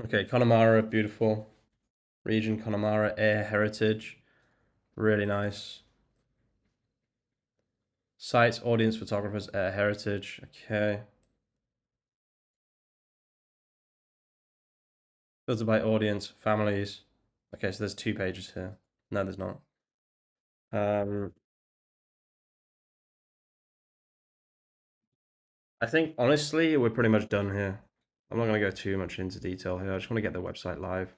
Okay, Connemara, beautiful. Region Connemara, Air Heritage, really nice. Sites, audience, photographers, Air Heritage, okay. Filter by audience, families. Okay, so there's 2 pages here. No, there's not. I think honestly, we're pretty much done here. I'm not going to go too much into detail here. I just want to get the website live.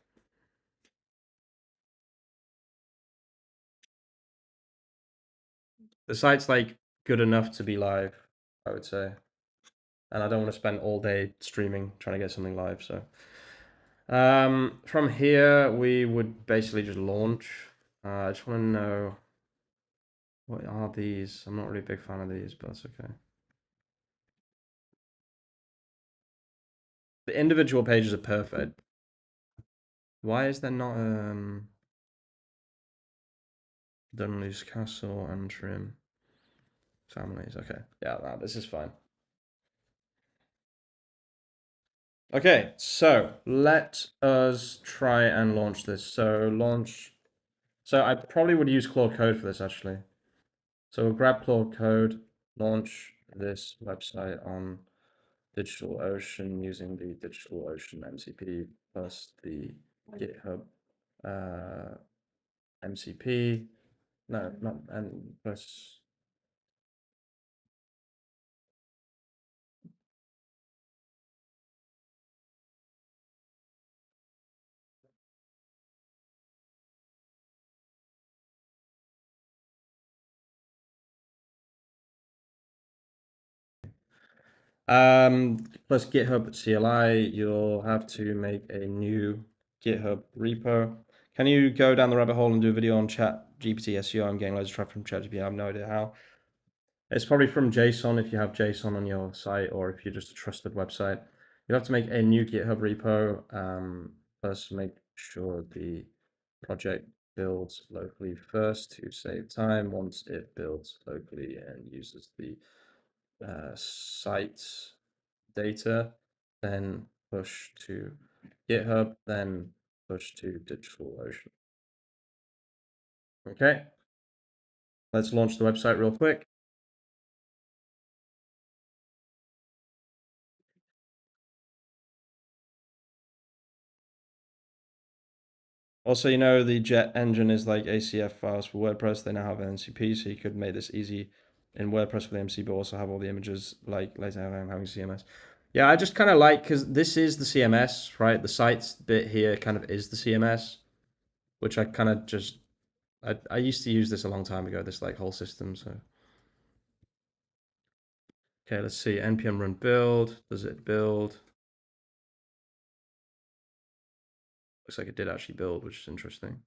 The site's like good enough to be live, I would say. And I don't want to spend all day streaming trying to get something live. So from here, we would basically just launch. I just want to know, what are these? I'm not really a big fan of these, but that's okay. The individual pages are perfect. Why is there not Dunley's Castle, Antrim, families? Okay, yeah, no, this is fine. Okay, so let us try and launch this. So launch. So I probably would use Claude Code for this actually. So we'll grab Claude Code, launch this website on DigitalOcean using the DigitalOcean MCP plus the GitHub MCP. No, not and plus. Plus GitHub CLI, you'll have to make a new GitHub repo. Can you go down the rabbit hole and do a video on Chat GPT SEO? I'm getting loads of traffic from Chat GPT. I have no idea how. It's probably from JSON if you have JSON on your site or if you're just a trusted website. You have to make a new GitHub repo. First, make sure the project builds locally first to save time. Once it builds locally and uses the site data, then push to GitHub, then push to DigitalOcean. Okay, let's launch the website real quick. Also, you know, the Jet engine is like ACF files for WordPress. They now have an MCP, so you could make this easy in WordPress with the MCP, but also have all the images like later I'm having CMS. Yeah, I just kind of like, because this is the CMS, right? The sites bit here kind of is the CMS, which I kind of just, I used to use this a long time ago, this like whole system, so. Okay, let's see, npm run build, does it build? Looks like it did actually build, which is interesting.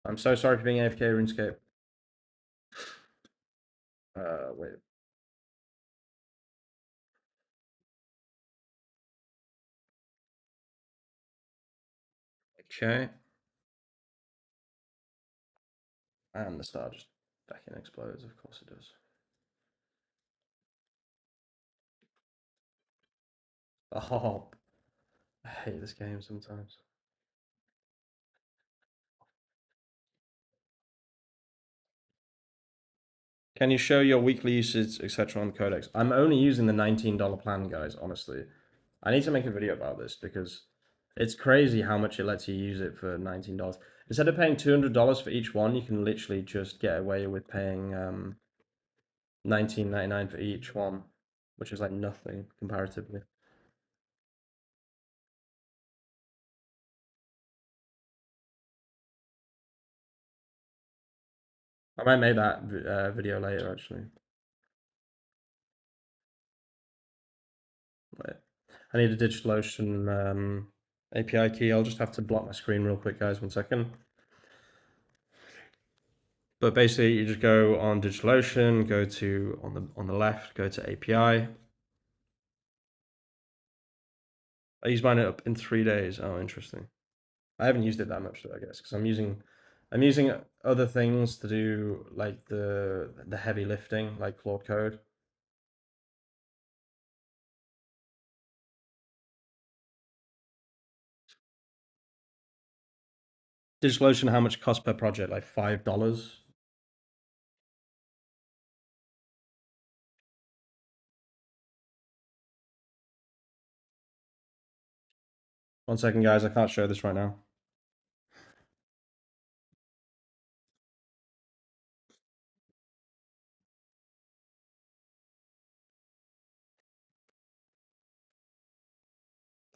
I'm so sorry for being AFK, RuneScape. Wait. Okay. And the star just back in explodes, of course it does. Oh, I hate this game sometimes. Can you show your weekly usage, etc. on Codex? I'm only using the $19 plan, guys, honestly. I need to make a video about this because It's crazy how much it lets you use it for $19. Instead of paying $200 for each one, you can literally just get away with paying $19.99 for each one, which is like nothing comparatively. I might make that video later actually. Wait. I need a DigitalOcean API key. I'll just have to block my screen real quick, guys. 1 second. But basically, you just go on DigitalOcean, go to on the left, go to API. I use mine up in 3 days. Oh, interesting. I haven't used it that much though, I guess, because I'm using other things to do like the heavy lifting, like Claude Code. DigitalOcean, how much cost per project? Like $5. 1 second, guys. I can't show this right now.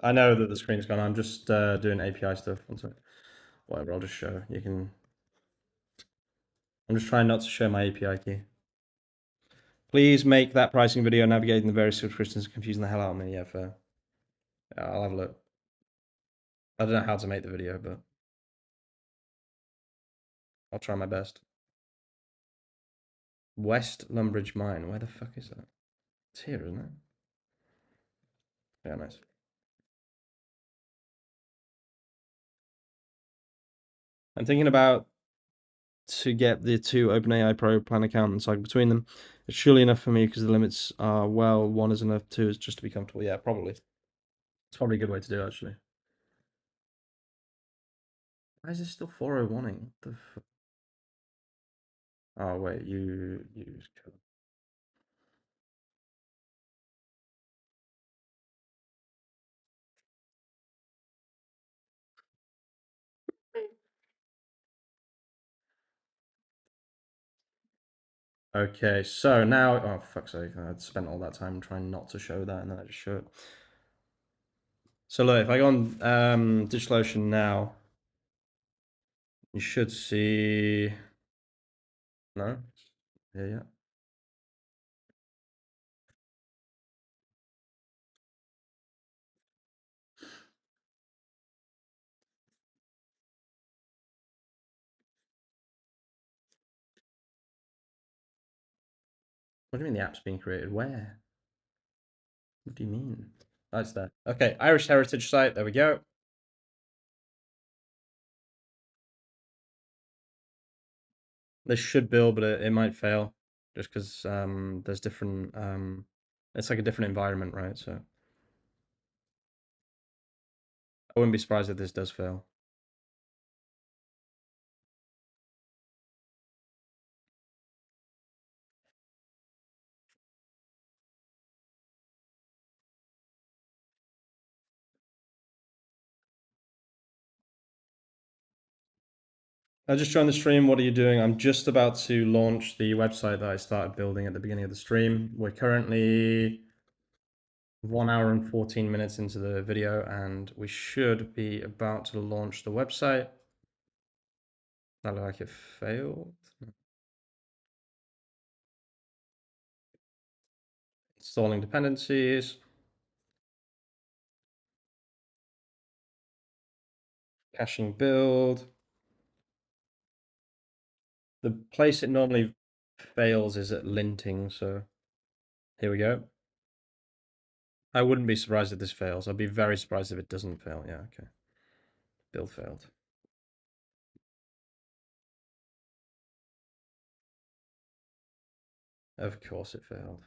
I know that the screen's gone. I'm just doing API stuff. 1 second. Whatever. I'll just show. You can. I'm just trying not to show my API key. Please make that pricing video navigating the various subscriptions confusing the hell out of me. Yeah, fair. Yeah, I'll have a look. I don't know how to make the video, but I'll try my best. West Lumbridge Mine. Where the fuck is that? It's here, isn't it? Yeah, nice. I'm thinking about to get the 2 OpenAI Pro plan account and between them. It's surely enough for me because the limits are, well, 1 is enough, 2 is just to be comfortable. Yeah, probably. It's probably a good way to do it, actually. Why is this still 401ing? The oh, wait, you use code. Okay, so now, oh, fuck's sake, I'd spent all that time trying not to show that, and then I just show it. So look, if I go on DigitalOcean now, you should see, no? Yeah. What do you mean the app's being created? Where? What do you mean? That's that. Okay, Irish Heritage site, there we go. This should build, but it might fail just because there's different, it's like a different environment, right? So I wouldn't be surprised if this does fail. I just joined the stream. What are you doing? I'm just about to launch the website that I started building at the beginning of the stream. We're currently 1 hour and 14 minutes into the video, and we should be about to launch the website. That looked like it failed. Installing dependencies. Caching build. The place it normally fails is at linting, so here we go. I wouldn't be surprised if this fails. I'd be very surprised if it doesn't fail. Yeah, okay. Build failed. Of course it failed.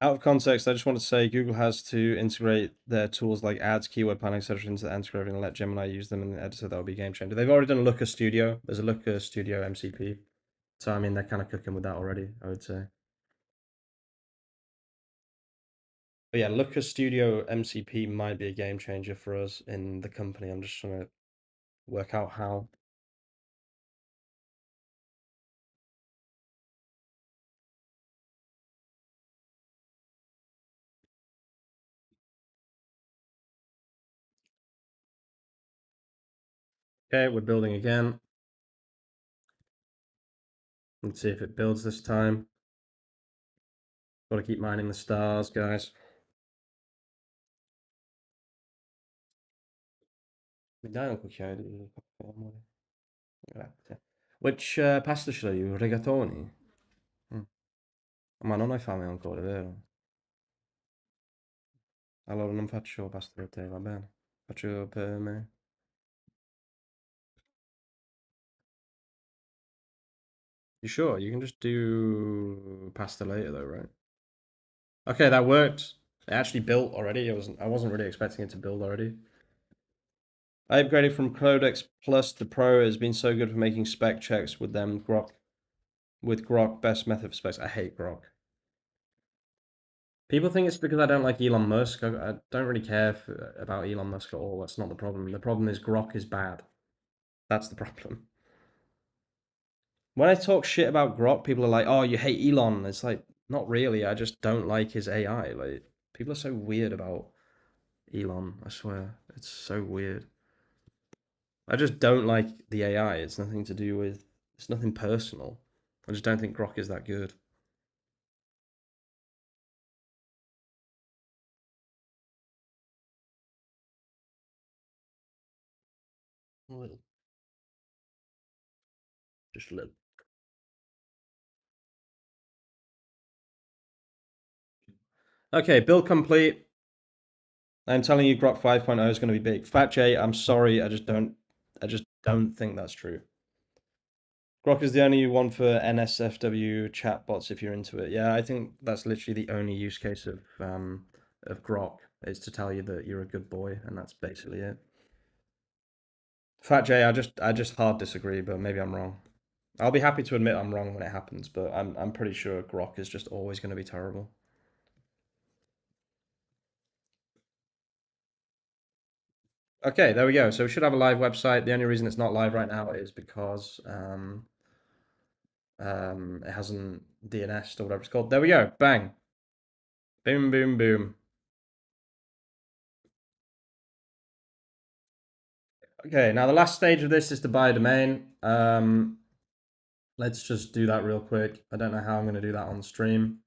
Out of context, I just want to say Google has to integrate their tools like ads, keyword planning, etc. into the answer and let Gemini use them in the editor. That will be a game changer. They've already done Looker Studio. There's a Looker Studio MCP. So, I mean, they're kind of cooking with that already, I would say. But yeah, Looker Studio MCP might be a game changer for us in the company. I'm just trying to work out how. Okay, we're building again. Let's see if it builds this time. Gotta keep mining the stars, guys. Dai un cucchiaio di caffè, amore. Grazie. Which pasta shall I use? Rigatoni? Mm. Ma non hai fame ancora, vero? Allora non faccio pasta per te, va bene? Faccio per me. You sure? You can just do pasta later though, right? Okay, that worked. It actually built already. I wasn't really expecting it to build already. I upgraded from Codex Plus to Pro. It has been so good for making spec checks with them. Grok, best method for specs. I hate Grok. People think it's because I don't like Elon Musk. I don't really care about Elon Musk at all. That's not the problem. The problem is Grok is bad. That's the problem. When I talk shit about Grok, people are like, "Oh, you hate Elon." It's like, not really. I just don't like his AI. Like, people are so weird about Elon. I swear, it's so weird. I just don't like the AI. It's nothing to do with. It's nothing personal. I just don't think Grok is that good. A little, just a little. Okay, build complete. I'm telling you, Grok 5.0 is going to be big. Fat J, I'm sorry, I just don't think that's true. Grok is the only one for NSFW chatbots if you're into it. Yeah, I think that's literally the only use case of Grok is to tell you that you're a good boy, and that's basically it. Fat J, I just hard disagree, but maybe I'm wrong. I'll be happy to admit I'm wrong when it happens, but I'm pretty sure Grok is just always going to be terrible. Okay, there we go. So we should have a live website. The only reason it's not live right now is because it hasn't DNS'd or whatever it's called. There we go. Bang. Boom, boom, boom. Okay, now the last stage of this is to buy a domain. Let's just do that real quick. I don't know how I'm going to do that on stream.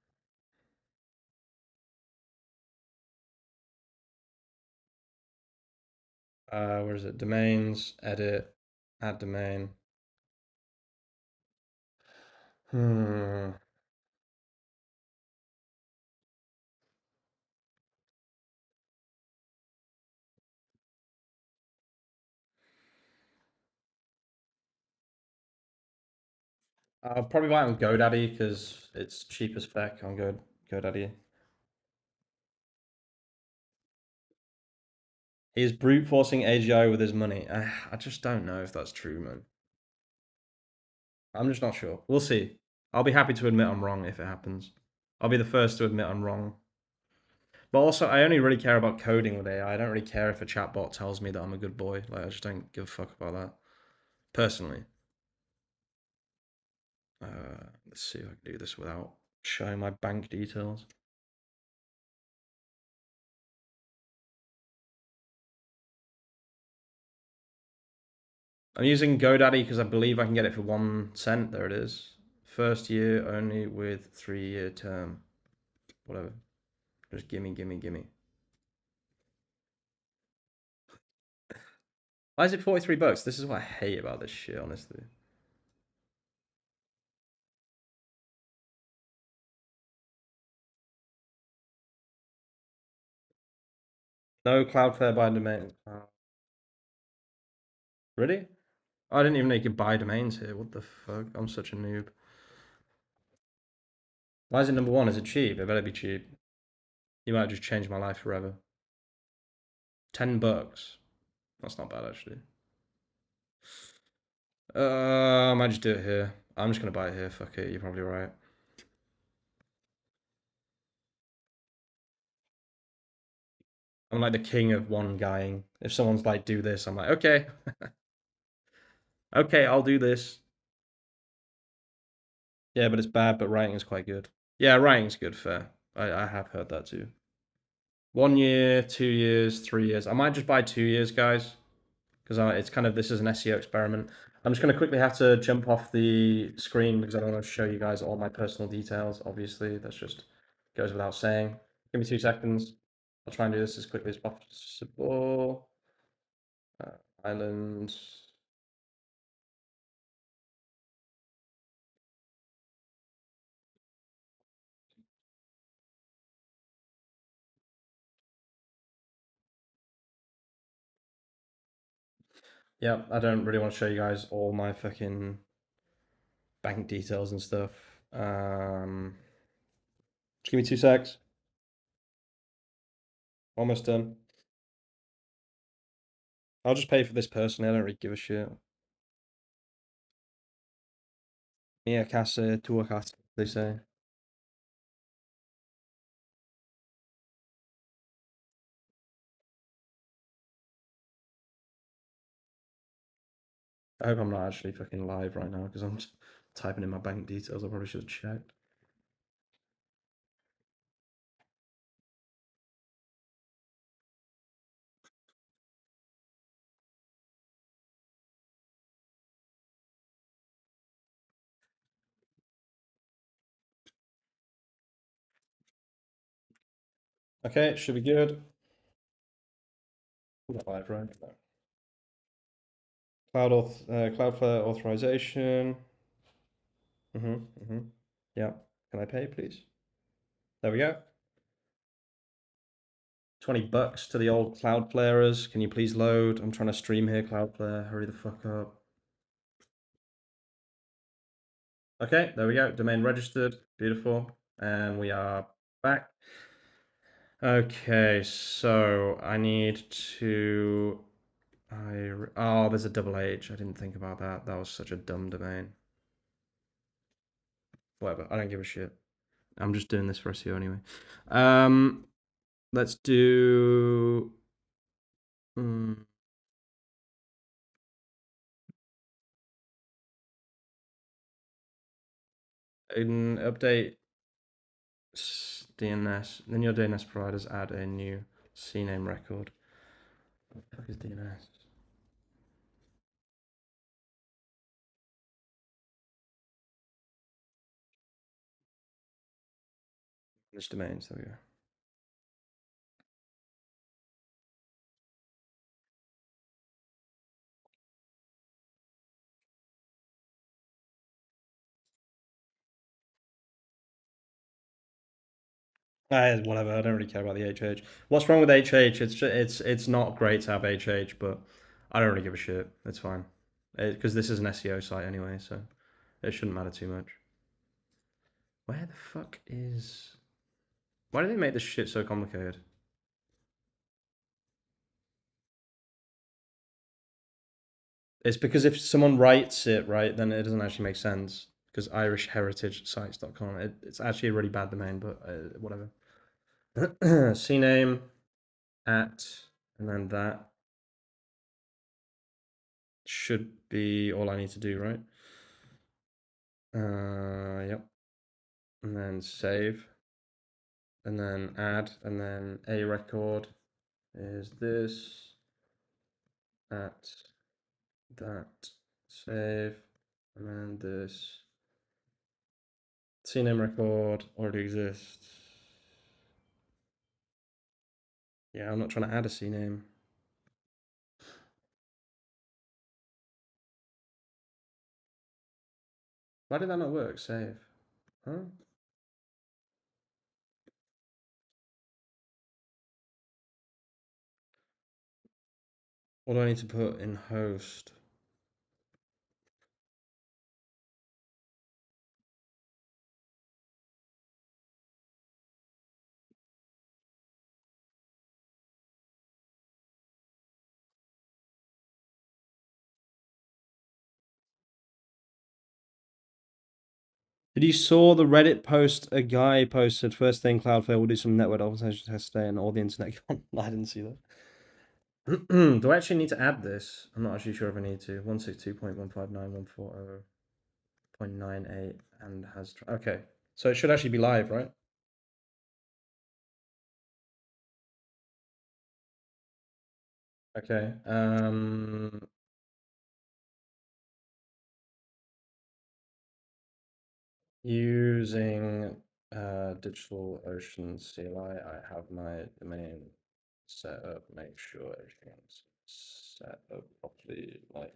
Where is it? Domains, edit, add domain. Hmm. I'll probably buy it on GoDaddy because it's cheap as feck on GoDaddy. He is brute forcing AGI with his money. I just don't know if that's true, man. I'm just not sure. We'll see. I'll be happy to admit I'm wrong if it happens. I'll be the first to admit I'm wrong. But also, I only really care about coding with AI. I don't really care if a chatbot tells me that I'm a good boy. Like, I just don't give a fuck about that. Personally. Let's see if I can do this without showing my bank details. I'm using GoDaddy because I believe I can get it for 1 cent. There it is. First year only with 3-year term. Whatever. Just gimme, gimme, gimme. Why is it 43 bucks? This is what I hate about this shit, honestly. No Cloudflare by domain. Really? I didn't even know you could buy domains here. What the fuck? I'm such a noob. Why is it number one? Is it cheap? It better be cheap. You might just change my life forever. $10. That's not bad actually. I might just do it here. I'm just gonna buy it here. Fuck it. You're probably right. I'm like the king of one guying. If someone's like, do this, I'm like, okay, okay, I'll do this. Yeah, but it's bad, but writing is quite good. Yeah, writing's good, fair. I have heard that too. 1 year, 2 years, 3 years. I might just buy 2 years, guys, because it's kind of this is an SEO experiment. I'm just going to quickly have to jump off the screen because I don't want to show you guys all my personal details. Obviously, that's just goes without saying. Give me 2 seconds. I'll try and do this as quickly as possible. Island. Yeah, I don't really want to show you guys all my fucking bank details and stuff. Just give me 2 secs. Almost done. I'll just pay for this personally. I don't really give a shit. Mia casa, tua casa, they say. I hope I'm not actually fucking live right now because I'm just typing in my bank details. I probably should have checked. Okay, it should be good. Not live, right? No. Cloudflare authorization. Yeah. Can I pay, please? There we go. $20 to the old Cloudflarers. Can you please load? I'm trying to stream here, Cloudflare. Hurry the fuck up. Okay, there we go. Domain registered. Beautiful. And we are back. Okay, so I need to. Oh, there's a double H. I didn't think about that. That was such a dumb domain. Whatever. I don't give a shit. I'm just doing this for SEO anyway. Let's do. mm, an update DNS. Then your DNS providers add a new CNAME record. What the fuck is DNS? Which domains? There we go. Whatever. I don't really care about the HH. What's wrong with HH? It's not great to have HH, but I don't really give a shit. It's fine because this is an SEO site anyway, so it shouldn't matter too much. Where the fuck is? Why do they make this shit so complicated? It's because if someone writes it right, then it doesn't actually make sense. Because irishheritagesites.com, it's actually a really bad domain, but whatever. CNAME at, and then that should be all I need to do, right? Yep. And then save, and then add, and then a record is this at that save, and then this CNAME record already exists. Yeah, I'm not trying to add a CNAME. Why did that not work? Save. Huh? What do I need to put in host? Did you saw the Reddit post? A guy posted first thing Cloudflare will do some network optimization tests today, and all the internet gone. I didn't see that. Do I actually need to add this? I'm not actually sure if I need to. 162.159.140.98 and has okay. So it should actually be live, right? Okay. Using DigitalOcean CLI, I have my domain set up. Make sure everything's set up properly. Like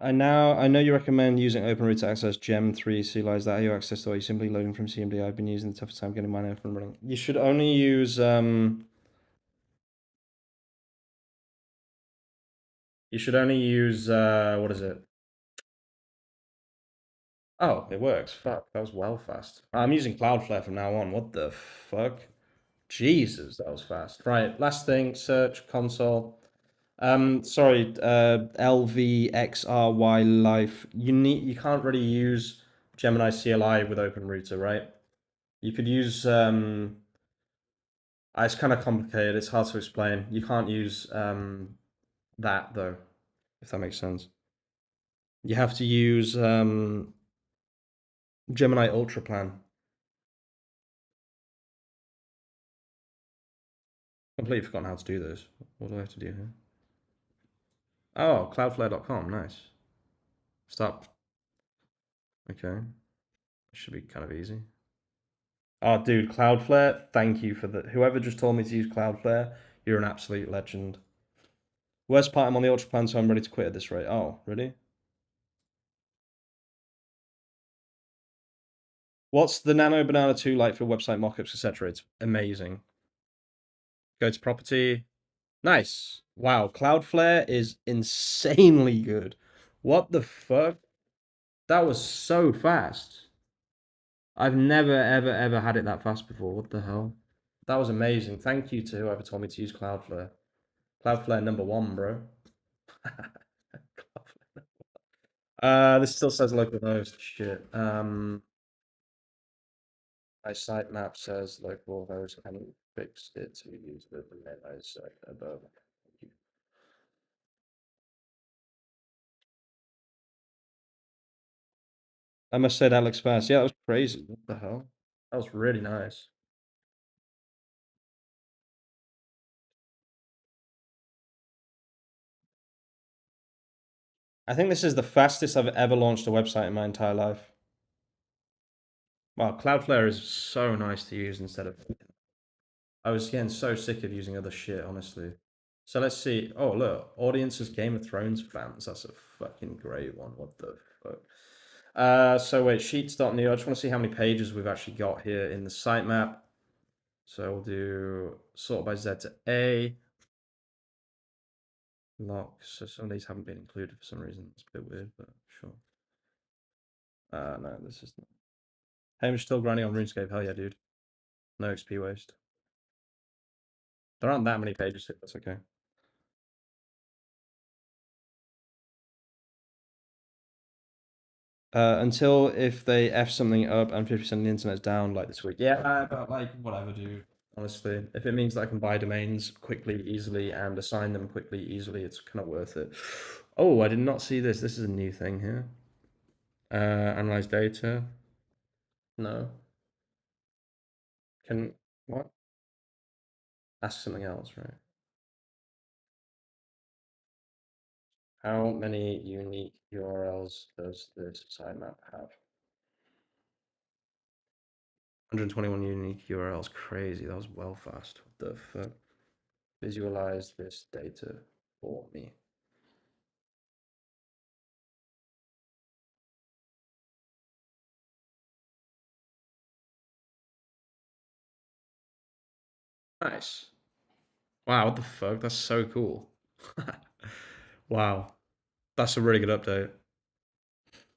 I know you recommend using OpenRoot to access Gem3 CLI. Is that how you access it, or are you simply loading from CMD? I've been using the toughest time getting mine up and running. You should only use what is it? Oh, it works. Fuck, that was well fast. I'm using Cloudflare from now on. What the fuck? Jesus, that was fast. Right, last thing, search console. Sorry, LVXRY life. You can't really use Gemini CLI with OpenRouter, right? You could use it's kind of complicated. It's hard to explain. You can't use that though, if that makes sense. You have to use Gemini Ultra Plan. Completely forgotten how to do this. What do I have to do here? Oh, cloudflare.com. Nice. Stop. Okay. Should be kind of easy. Oh, dude, Cloudflare, thank you for the. Whoever just told me to use Cloudflare, you're an absolute legend. Worst part, I'm on the Ultra Plan, so I'm ready to quit at this rate. Oh, really? What's the Nano Banana 2 like for website mockups, etc.? It's amazing. Go to property. Nice. Wow, Cloudflare is insanely good. What the fuck? That was so fast. I've never, ever, ever had it that fast before. What the hell? That was amazing. Thank you to whoever told me to use Cloudflare. Cloudflare #1, bro. This still says localhost. Shit. My sitemap says localhost. Can you fix it to use the domain I said above? I must say that looks fast. Yeah, that was crazy. What the hell? That was really nice. I think this is the fastest I've ever launched a website in my entire life. Wow, Cloudflare is so nice to use instead of. I was getting so sick of using other shit, honestly. So let's see. Oh, look, audiences Game of Thrones fans. That's a fucking great one. What the fuck? So wait, sheets.new. I just want to see how many pages we've actually got here in the sitemap. So we'll do sort by Z to A. Lock. So some of these haven't been included for some reason. It's a bit weird, but sure. No, this is not. Hamish still grinding on RuneScape. Hell yeah, dude. No XP waste. There aren't that many pages, so that's okay. Until if they F something up and 50% of the internet's down like this week. Yeah, but like whatever, dude. Honestly, if it means that I can buy domains quickly, easily, and assign them quickly, easily, it's kind of worth it. Oh, I did not see this. This is a new thing here. Analyze data. No. Can what? Ask something else, right? How many unique URLs does this sitemap have? 121 unique URLs. Crazy. That was well fast. What the fuck? Visualize this data for me. Nice. Wow, what the fuck? That's so cool. Wow. That's a really good update.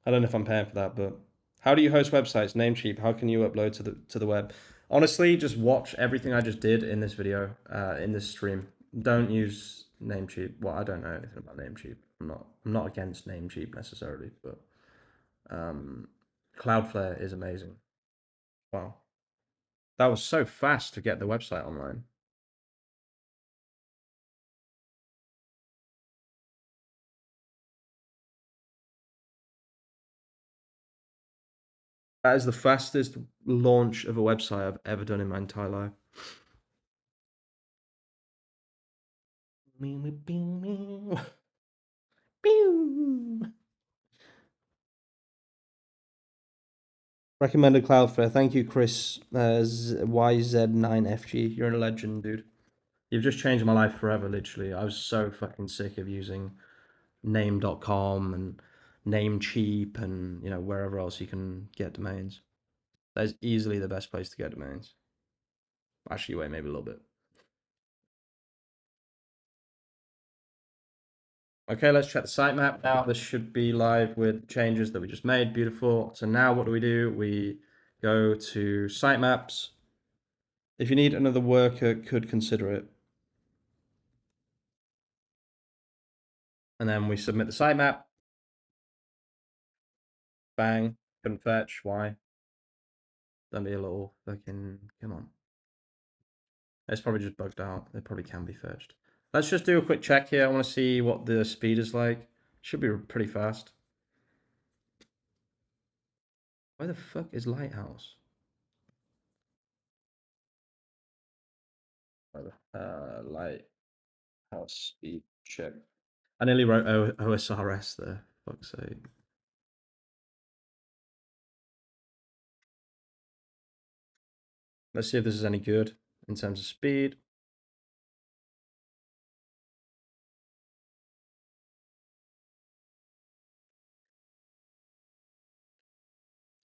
I don't know if I'm paying for that, but how do you host websites? Namecheap. How can you upload to the web? Honestly, just watch everything I just did in this video, in this stream. Don't use Namecheap. Well, I don't know anything about Namecheap. I'm not against Namecheap necessarily, but Cloudflare is amazing. Wow, that was so fast to get the website online. That is the fastest launch of a website I've ever done in my entire life. Recommended Cloudflare. Thank you, Chris YZ9FG. You're a legend, dude. You've just changed my life forever, literally. I was so fucking sick of using name.com and Namecheap and wherever else you can get domains. That is easily the best place to get domains. Actually, wait, maybe a little bit. Okay, let's check the sitemap now. This should be live with changes that we just made. Beautiful. So now what do? We go to sitemaps. If you need another worker, could consider it. And then we submit the sitemap. Bang. Couldn't fetch. Why? Don't be a little fucking... Come on. It's probably just bugged out. It probably can be fetched. Let's just do a quick check here. I want to see what the speed is like. Should be pretty fast. Where the fuck is Lighthouse? Lighthouse speed check. I nearly wrote OSRS there. Fuck's sake. Let's see if this is any good in terms of speed.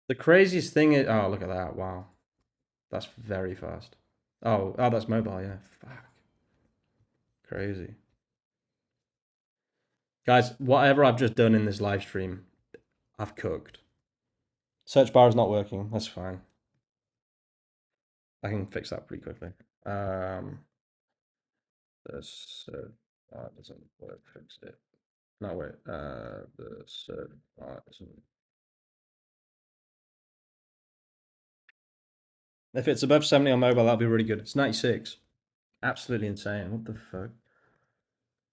The craziest thing is, oh, look at that. Wow. That's very fast. Oh, that's mobile. Yeah. Fuck. Crazy. Guys, whatever I've just done in this live stream, I've cooked. Search bar is not working. That's fine. I can fix that pretty quickly. This doesn't work. Fix it. No, wait. The search bar isn't. If it's above 70 on mobile, that'll be really good. It's 96. Absolutely insane. What the fuck?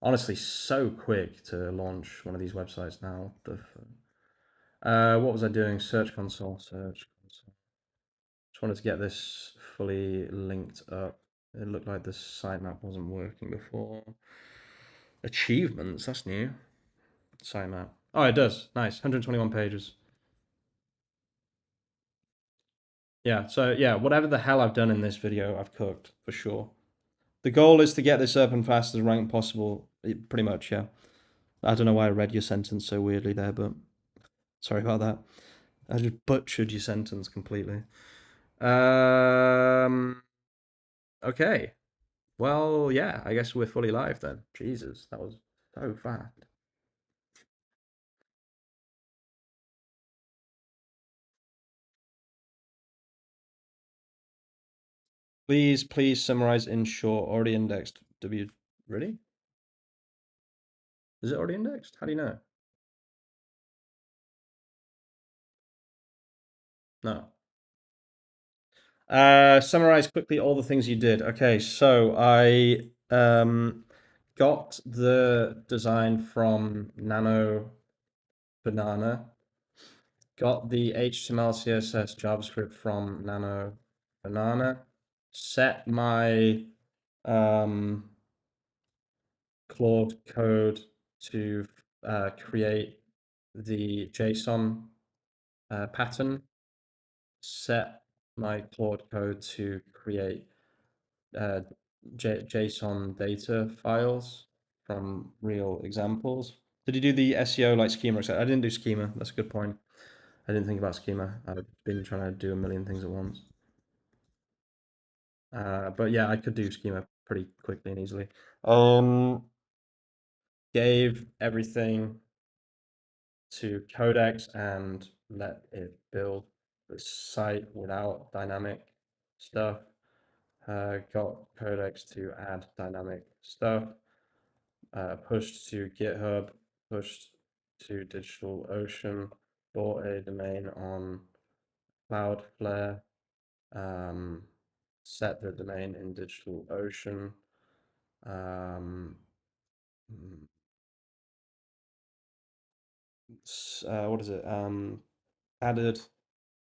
Honestly, so quick to launch one of these websites now. What the fuck? What was I doing? Search console. Search console. Just wanted to get this fully linked up. It looked like the sitemap wasn't working before. Achievements, that's new. Sitemap. Oh, it does. Nice. 121 pages. Yeah, so yeah, whatever the hell I've done in this video, I've cooked for sure. The goal is to get this up and fast as rank possible. Pretty much, yeah. I don't know why I read your sentence so weirdly there, but sorry about that. I just butchered your sentence completely. Okay. Well, yeah, I guess we're fully live then. Jesus, that was so fast. Please summarize in short. Already indexed. Really? Is it already indexed? How do you know? No. Summarize quickly all the things you did. Okay, so I got the design from Nano Banana. Got the HTML, CSS, JavaScript from Nano Banana. Set my Claude code to create the JSON pattern. Set my Claude code to create JSON data files from real examples. Did you do the SEO like schema? I didn't do schema. That's a good point. I didn't think about schema. I've been trying to do a million things at once. But yeah, I could do schema pretty quickly and easily. Gave everything to Codex and let it build the site without dynamic stuff. Got Codex to add dynamic stuff. Pushed to GitHub pushed to DigitalOcean, bought a domain on Cloudflare, set the domain in DigitalOcean, what is it? Added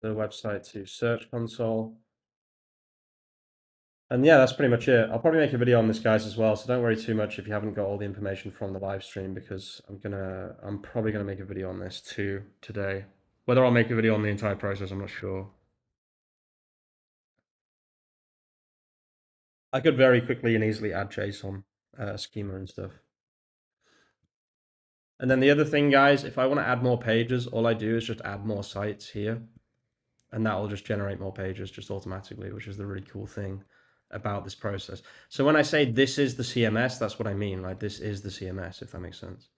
the website to Search Console. And yeah, that's pretty much it. I'll probably make a video on this, guys, as well. So don't worry too much if you haven't got all the information from the live stream, because I'm probably gonna make a video on this too today. Whether I'll make a video on the entire process, I'm not sure. I could very quickly and easily add JSON schema and stuff. And then the other thing, guys, if I want to add more pages, all I do is just add more sites here, and that will just generate more pages just automatically, which is the really cool thing about this process. So when I say this is the CMS, that's what I mean. Like, this is the CMS, if that makes sense.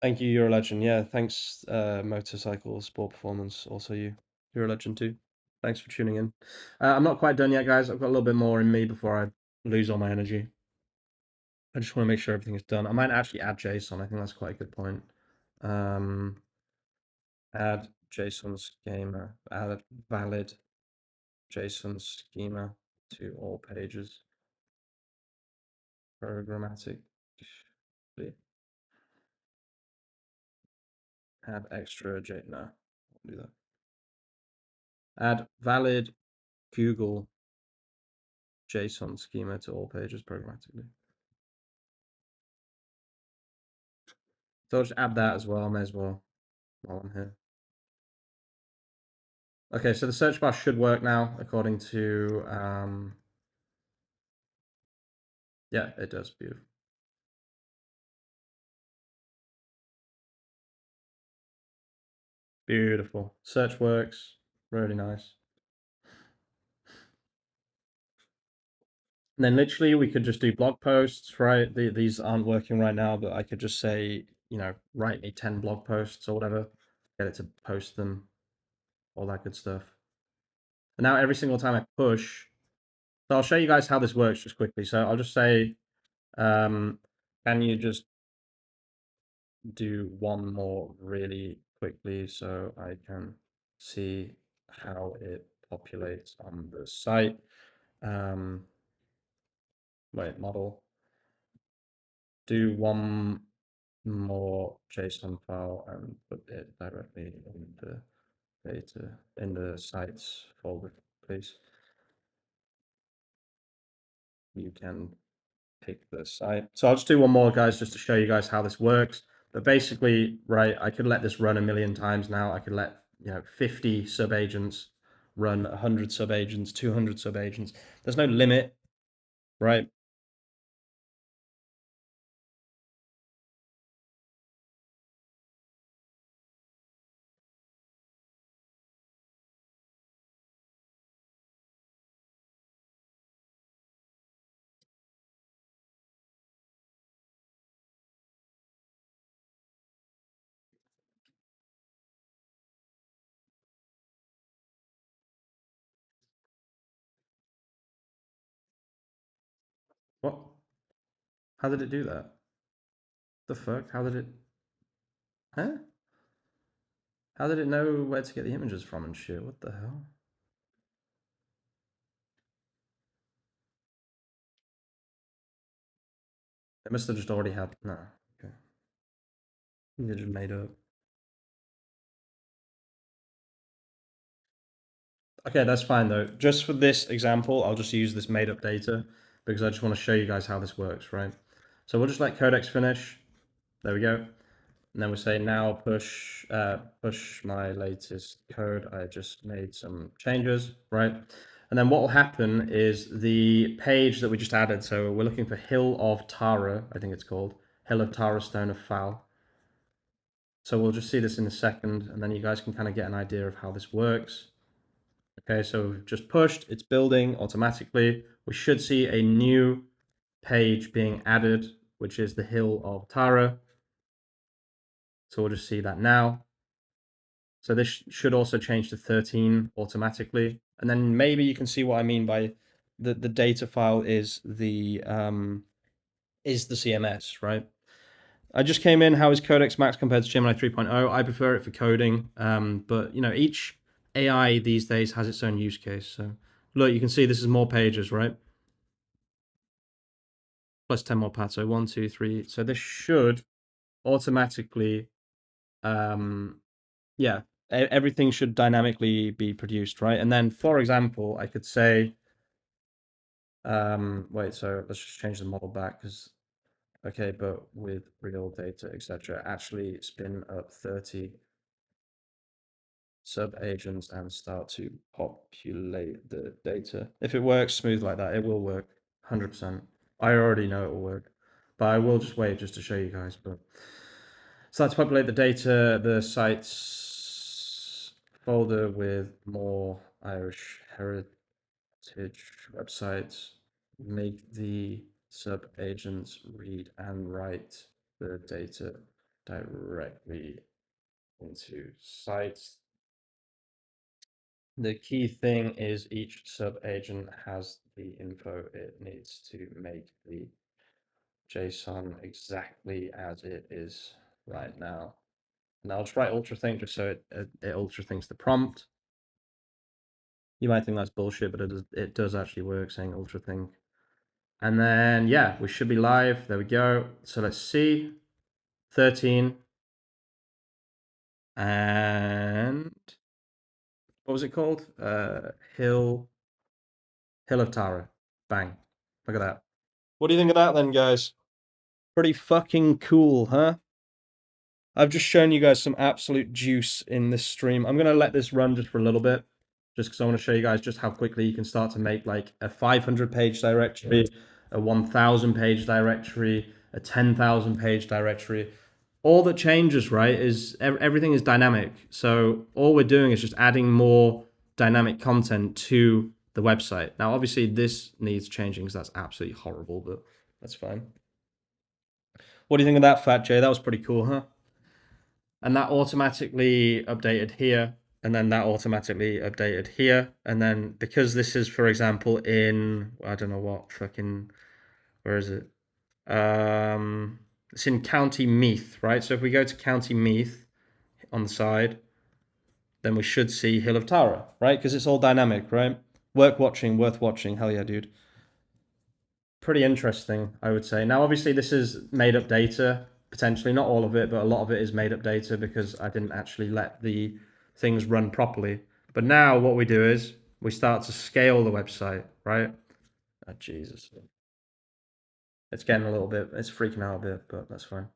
Thank you, you're a legend. Yeah, thanks, Motorcycle Sport Performance. Also, you're a legend too. Thanks for tuning in. I'm not quite done yet, guys. I've got a little bit more in me before I lose all my energy. I just want to make sure everything is done. I might actually add JSON. I think that's quite a good point. Add JSON schema, add valid JSON schema to all pages. Programmatic. Add extra J. No, I'll do that. Add valid Google JSON schema to all pages programmatically. So I'll just add that as well. I may as well while I'm here. Okay, so the search bar should work now according to yeah, it does. Beautiful. Beautiful. Search works. Really nice. And then literally we could just do blog posts, right? These aren't working right now, but I could just say, you know, write me 10 blog posts or whatever, get it to post them, all that good stuff. And now every single time I push, so I'll show you guys how this works just quickly. So I'll just say, can you just do one more really quickly so I can see how it populates on the site? Wait, model. Do one more JSON file and put it directly in the data in the sites folder, please. You can pick the site. So I'll just do one more, guys, just to show you guys how this works. But basically, right, I could let this run a million times now. I could let 50 sub-agents run, 100 sub-agents, 200 sub-agents. There's no limit, right? What? How did it do that? The fuck? How did it? Huh? How did it know where to get the images from and shit? What the hell? It must have just already had. No. Okay. They just made up. Okay, that's fine though. Just for this example, I'll just use this made up data because I just want to show you guys how this works, right? So we'll just let Codex finish. There we go. And then we'll say now push my latest code. I just made some changes, right? And then what will happen is the page that we just added. So we're looking for Hill of Tara, I think it's called. Hill of Tara, Stone of Foul. So we'll just see this in a second, and then you guys can kind of get an idea of how this works. Okay, so we've just pushed, it's building automatically. We should see a new page being added, which is the Hill of Tara. So we'll just see that now. So this should also change to 13 automatically. And then maybe you can see what I mean by the data file is the CMS, right? I just came in. How is Codex Max compared to Gemini 3.0? I prefer it for coding, but you know, each AI these days has its own use case. So look, you can see this is more pages, right? Plus 10 more paths. So 1, 2, 3. So this should automatically, yeah, everything should dynamically be produced, right? And then, for example, I could say, wait, so let's just change the model back because, okay, but with real data, etc. Actually spin up 30 sub-agents and start to populate the data. If it works smooth like that, it will work 100%. I already know it will work, but I will just wait just to show you guys. But start to populate the data, the sites folder with more Irish heritage websites. Make the sub-agents read and write the data directly into sites. The key thing is each sub-agent has the info it needs to make the JSON exactly as it is right now. And I'll just write ultra-think just so it ultra-thinks the prompt. You might think that's bullshit, but it does actually work, saying ultra-think. And then, yeah, we should be live. There we go. So let's see. 13. And what was it called? Hill of Tara. Bang. Look at that. What do you think of that then, guys? Pretty fucking cool, huh? I've just shown you guys some absolute juice in this stream. I'm going to let this run just for a little bit, just because I want to show you guys just how quickly you can start to make like a 500-page directory, a 1,000-page directory, a 10,000-page directory. All that changes, right, is everything is dynamic. So all we're doing is just adding more dynamic content to the website. Now, obviously, this needs changing because that's absolutely horrible, but that's fine. What do you think of that, Fat Jay? That was pretty cool, huh? And that automatically updated here, and then that automatically updated here. And then because this is, for example, in, I don't know what fucking, where is it? It's in County Meath, right? So if we go to County Meath on the side, then we should see Hill of Tara, right? Because it's all dynamic, right? Worth watching. Hell yeah, dude. Pretty interesting, I would say. Now, obviously, this is made up data, potentially not all of it, but a lot of it is made up data because I didn't actually let the things run properly. But now what we do is we start to scale the website, right? Oh, Jesus. It's getting a little bit, it's freaking out a bit, but that's fine.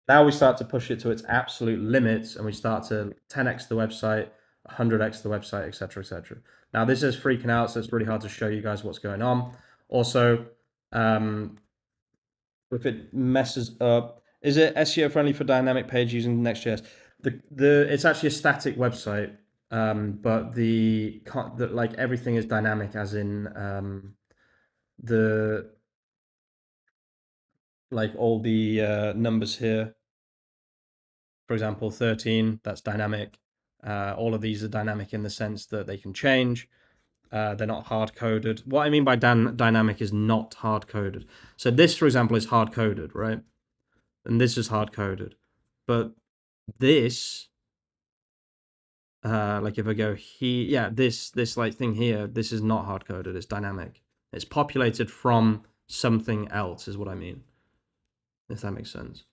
Now we start to push it to its absolute limits and we start to 10x the website, 100x the website, etc., etc. Now this is freaking out, so it's really hard to show you guys what's going on. Also, if it messes up, is it SEO friendly for dynamic page using Next.js? It's actually a static website, but the like everything is dynamic, as in the like all the numbers here. For example, 13, that's dynamic. All of these are dynamic in the sense that they can change. They're not hard coded. What I mean by dynamic is not hard coded. So this, for example, is hard coded, right? And this is hard coded. But this, like if I go here, yeah, this like thing here, this is not hard coded. It's dynamic. It's populated from something else, is what I mean. If that makes sense.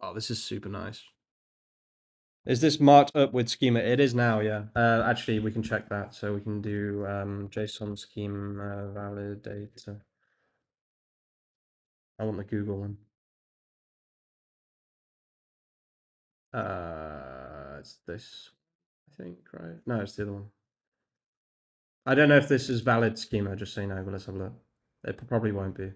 Oh, this is super nice. Is this marked up with schema? It is now, yeah. Actually, we can check that. So we can do JSON schema validator. I want the Google one. It's this, I think, right? No, it's the other one. I don't know if this is valid schema, just so you know, but let's have a look. It probably won't be.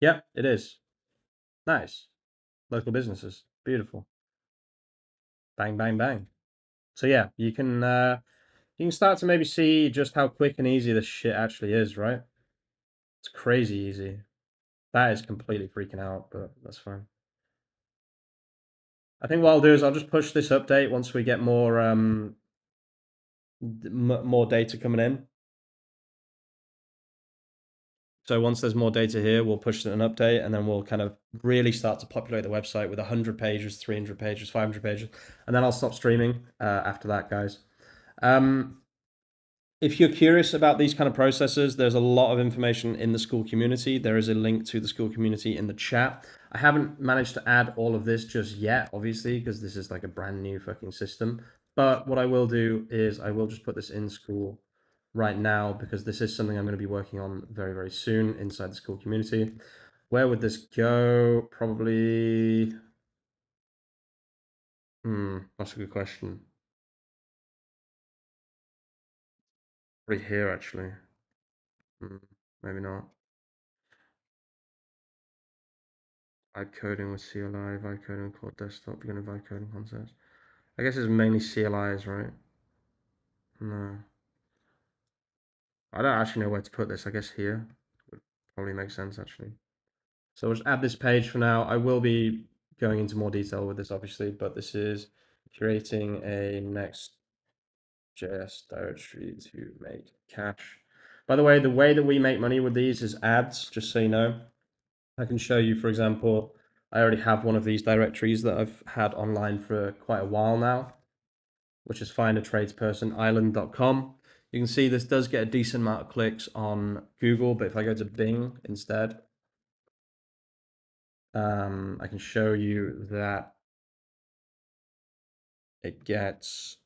Yeah, it is. Nice. Local businesses. Beautiful. Bang, bang, bang. So yeah, you can You can start to maybe see just how quick and easy this shit actually is, right? It's crazy easy. That is completely freaking out, but that's fine. I think what I'll do is I'll just push this update once we get more more data coming in. So once there's more data here, we'll push an update, and then we'll kind of really start to populate the website with 100 pages, 300 pages, 500 pages, and then I'll stop streaming after that, guys. If you're curious about these kind of processes, there's a lot of information in the Skool community. There is a link to the Skool community in the chat. I haven't managed to add all of this just yet, obviously, because this is like a brand new fucking system. But what I will do is I will just put this in Skool right now, because this is something I'm going to be working on very, very soon inside the Skool community. Where would this go? Probably... that's a good question. Right here, actually. Maybe not. Vibe coding with CLI, vibe coding with core desktop, beginner vibe coding concepts. I guess it's mainly CLIs, right? No. I don't actually know where to put this. I guess here would probably make sense, actually. So we'll just add this page for now. I will be going into more detail with this, obviously, but this is creating a Next.js directory to make cash. By the way that we make money with these is ads, just so you know. I can show you, for example, I already have one of these directories that I've had online for quite a while now, which is findatradespersonIsland.com. You can see this does get a decent amount of clicks on Google, but if I go to Bing instead, I can show you that it gets,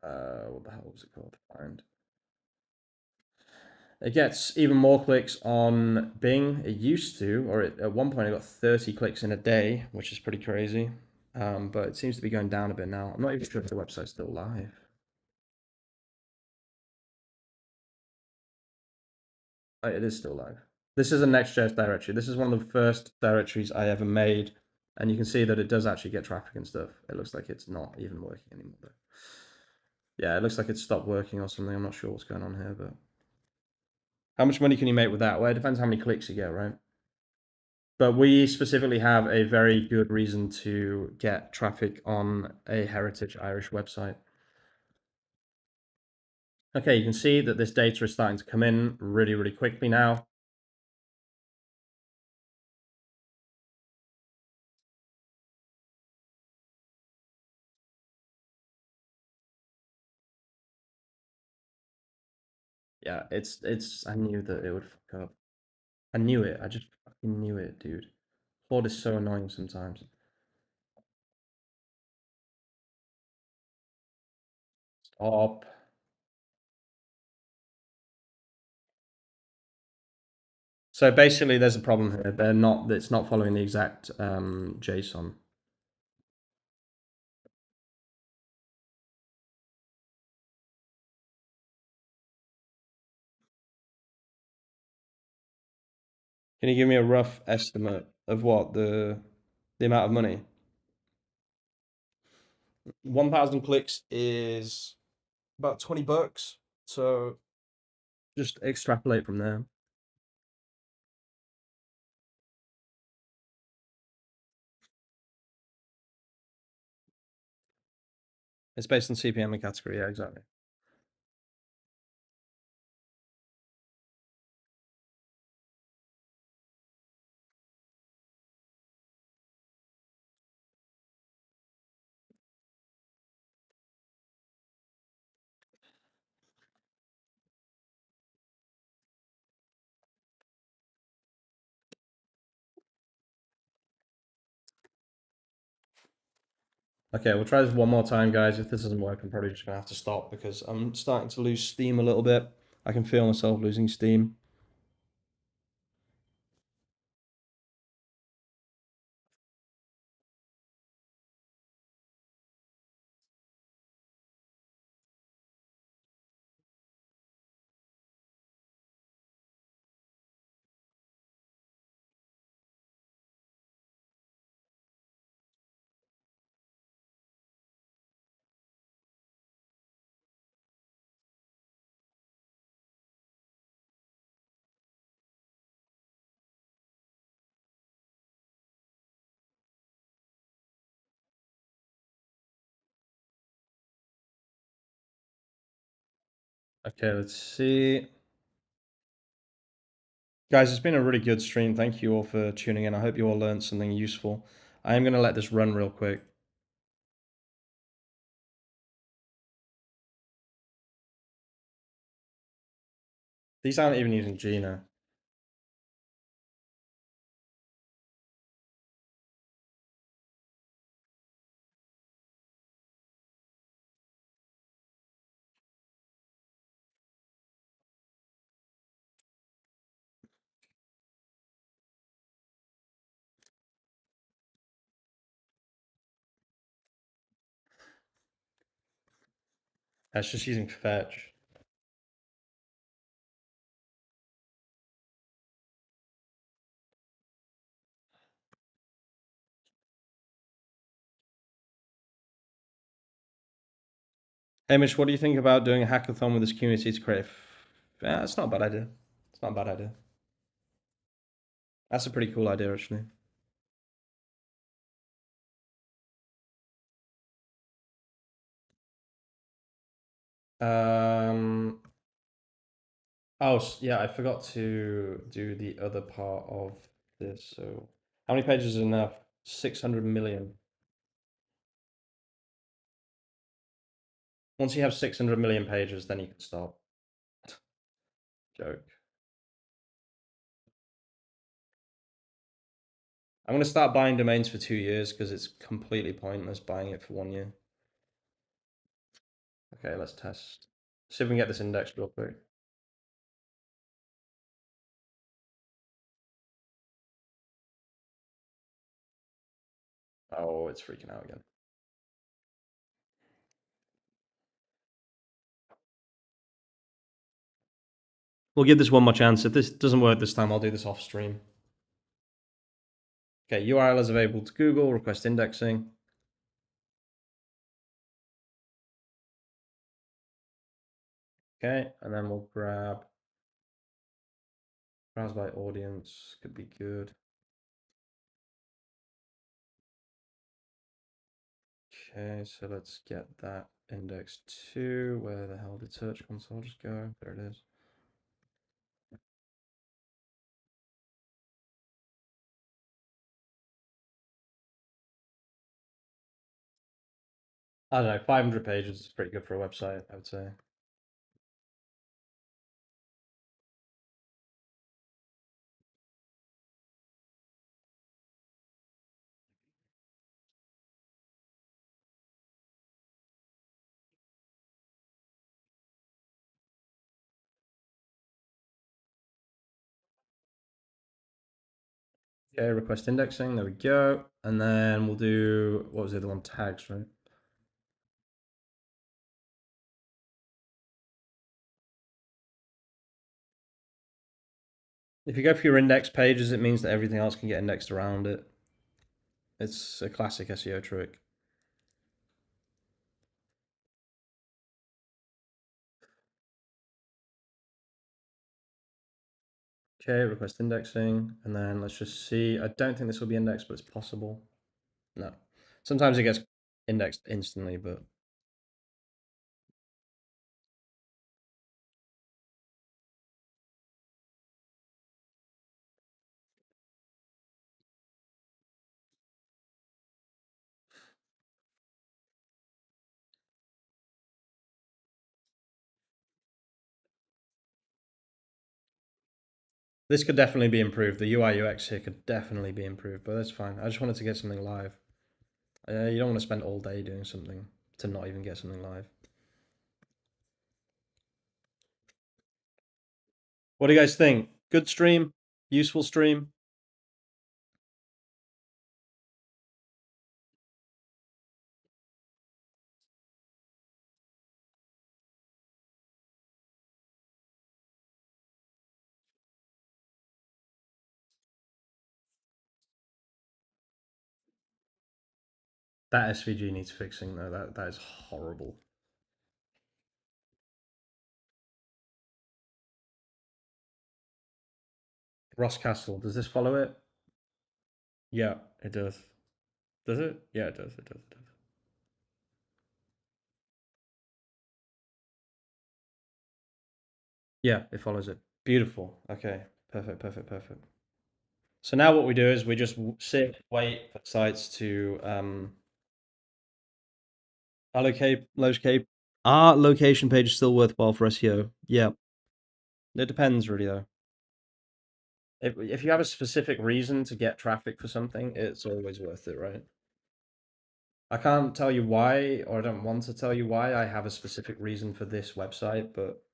what the hell was it called? Find. It gets even more clicks on Bing. It used to, or at one point it got 30 clicks in a day, which is pretty crazy. But it seems to be going down a bit now. I'm not even sure if the website's still live. Oh, it is still live. This is a Next.js directory. This is one of the first directories I ever made. And you can see that it does actually get traffic and stuff. It looks like it's not even working anymore, though. Yeah, it looks like it's stopped working or something. I'm not sure what's going on here, but... How much money can you make with that? Well, it depends how many clicks you get, right? But we specifically have a very good reason to get traffic on a heritage Irish website. Okay, you can see that this data is starting to come in really, really quickly now. Yeah, I knew that it would fuck up. I knew it. I just fucking knew it, dude. Claude is so annoying sometimes. Stop. So basically, there's a problem here. It's not following the exact JSON. Can you give me a rough estimate of what the amount of money? 1,000 clicks is about $20. So just extrapolate from there. It's based on CPM and category. Yeah, exactly. Okay, we'll try this one more time, guys. If this doesn't work, I'm probably just gonna have to stop because I'm starting to lose steam a little bit. I can feel myself losing steam. Okay, let's see. Guys, it's been a really good stream. Thank you all for tuning in. I hope you all learned something useful. I am going to let this run real quick. These aren't even using Gina. That's just using fetch. Hamish, what do you think about doing a hackathon with this community to create? Yeah, it's not a bad idea. It's not a bad idea. That's a pretty cool idea, actually. Um. Oh, yeah, I forgot to do the other part of this. So, how many pages is enough? 600 million. Once you have 600 million pages, then you can stop. Joke. I'm going to start buying domains for 2 years because it's completely pointless buying it for 1 year. Okay, let's test. See if we can get this indexed real quick. Oh, it's freaking out again. We'll give this one more chance. If this doesn't work this time, I'll do this off stream. Okay, URL is available to Google, request indexing. Okay, and then we'll grab browse by audience, could be good. Okay, so let's get that index to, where the hell did Search Console just go? There it is. I don't know, 500 pages is pretty good for a website, I would say. Okay, request indexing, there we go. And then we'll do, what was the other one? Tags, right? If you go for your index pages, it means that everything else can get indexed around it. It's a classic SEO trick. Okay, request indexing, and then let's just see. I don't think this will be indexed, but it's possible. No. Sometimes it gets indexed instantly, but this could definitely be improved. The UI UX here could definitely be improved, but that's fine. I just wanted to get something live. You don't want to spend all day doing something to not even get something live. What do you guys think? Good stream? Useful stream? That SVG needs fixing though. That is horrible. Ross Castle, does this follow it? Yeah, it does. Does it? Yeah, it does. It does. It does. Yeah, it follows it. Beautiful. Okay, perfect, perfect, perfect. So now what we do is we just sit, wait for sites to locate. Are location pages still worthwhile for SEO? Yeah, it depends really though. If you have a specific reason to get traffic for something, it's always worth it, right? I can't tell you why, or I don't want to tell you why I have a specific reason for this website, but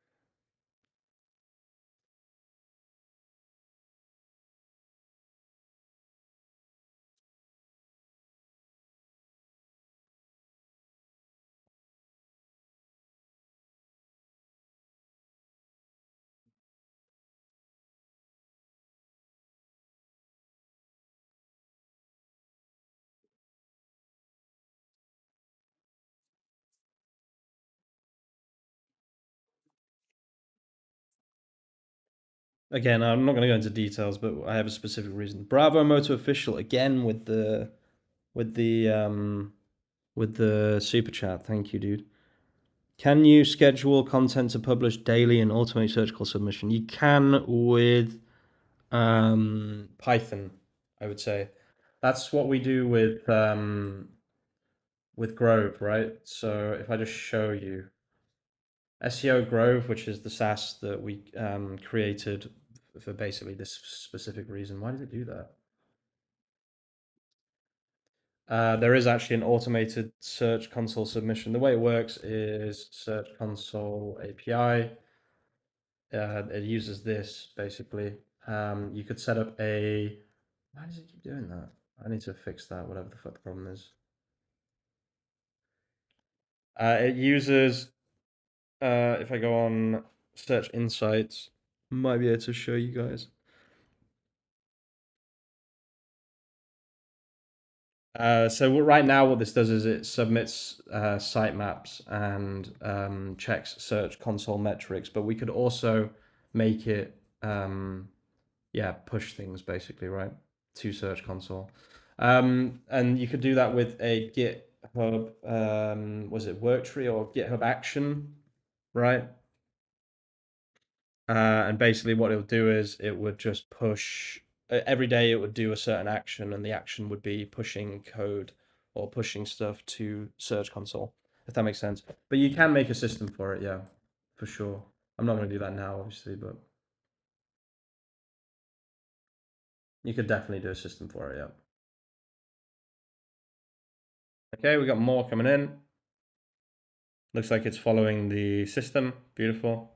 again, I'm not going to go into details, but I have a specific reason. Bravo Moto Official again with the um with the super chat. Thank you, dude. Can you schedule content to publish daily and automate search call submission? You can with Python, I would say. That's what we do with Grove, right? So if I just show you SEO Grove, which is the SaaS that we created for basically this specific reason. Why did it do that? There is actually an automated Search Console submission. The way it works is Search Console API. It uses this basically. You could set up a. Why does it keep doing that? I need to fix that, whatever the fuck the problem is. It uses, if I go on Search Insights, might be able to show you guys. So right now, what this does is it submits sitemaps and checks Search Console metrics, but we could also make it, yeah, push things basically, right, to Search Console. And you could do that with a GitHub, was it Worktree or GitHub Action, right? And basically, what it would do is it would just push every day. It would do a certain action, and the action would be pushing code or pushing stuff to Search Console, if that makes sense. But you can make a system for it, yeah, for sure. I'm not going to do that now, obviously, but you could definitely do a system for it, yeah. Okay, we got more coming in. Looks like it's following the system. Beautiful.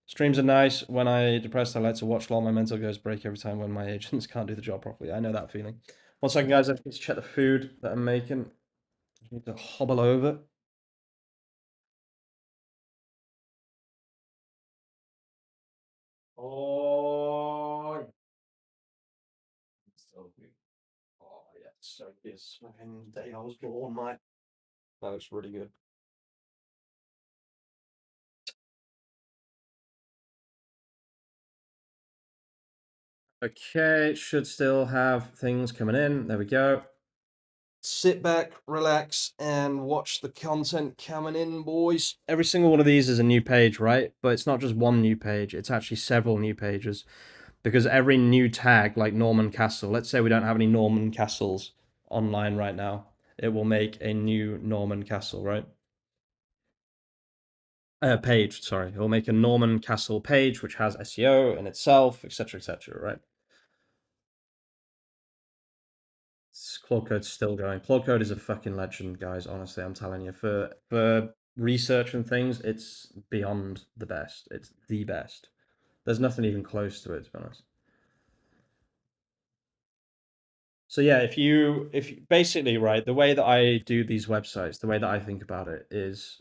Streams are nice. When I depressed, I like to watch while my mental goes break every time when my agents can't do the job properly. I know that feeling. 1 second, guys. I need to check the food that I'm making. I need to hobble over. Oh, so good. Oh, yeah, so good. It's fucking the day I was born, mate. That looks really good. Okay, should still have things coming in. There we go. Sit back, relax, and watch the content coming in, boys. Every single one of these is a new page, right? But it's not just one new page, it's actually several new pages. Because every new tag, like Norman Castle, let's say we don't have any Norman Castles online right now, it will make a new Norman Castle, right? Page, sorry. It will make a Norman Castle page, which has SEO in itself, etc., right? Claude Code's still going. Claude Code is a fucking legend, guys. Honestly, I'm telling you. For research and things, it's beyond the best. It's the best. There's nothing even close to it, to be honest. So yeah, if basically right, the way that I do these websites, the way that I think about it is,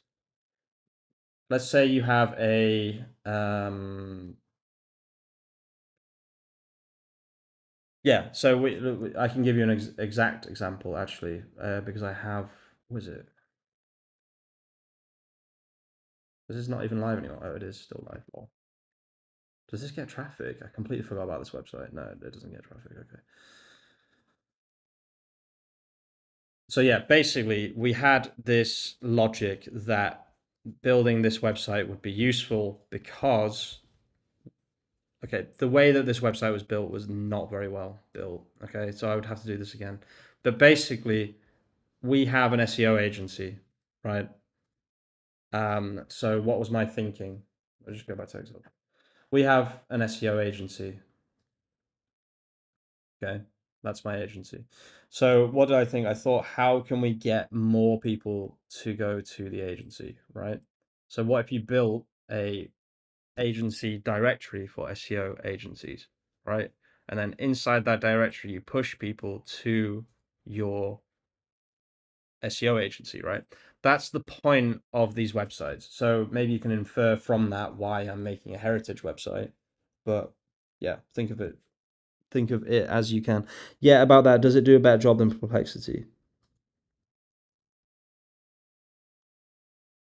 let's say you have a yeah. So I can give you an exact example actually, because I have. Was it? This is not even live anymore. Oh, it is still live. Lol. Does this get traffic? I completely forgot about this website. No, it doesn't get traffic. Okay. So yeah, basically we had this logic that building this website would be useful because, okay, the way that this website was built was not very well built. Okay, so I would have to do this again. But basically, we have an SEO agency, right? So what was my thinking? I'll just go back to Excel. We have an SEO agency. Okay, that's my agency. So what did I think? I thought, how can we get more people to go to the agency, right? So what if you built a agency directory for SEO agencies, right? And then inside that directory, you push people to your SEO agency, right? That's the point of these websites. So maybe you can infer from that why I'm making a heritage website. But yeah, think of it as you can. Yeah, about that, does it do a better job than Perplexity?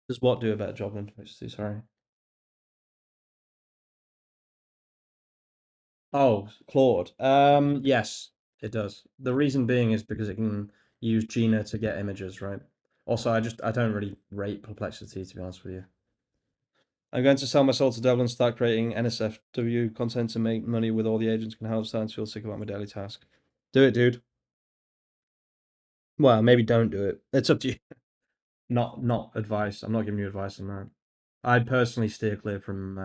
Does what do a better job than Perplexity? Sorry. Oh, Claude. Yes, it does. The reason being is because it can use Gina to get images, right? Also, I don't really rate Perplexity, to be honest with you. I'm going to sell my soul to devil and start creating NSFW content to make money with all the agents can help. Starting to feel sick about my daily task. Do it, dude. Well, maybe don't do it. It's up to you. Not advice. I'm not giving you advice on that. I'd personally steer clear from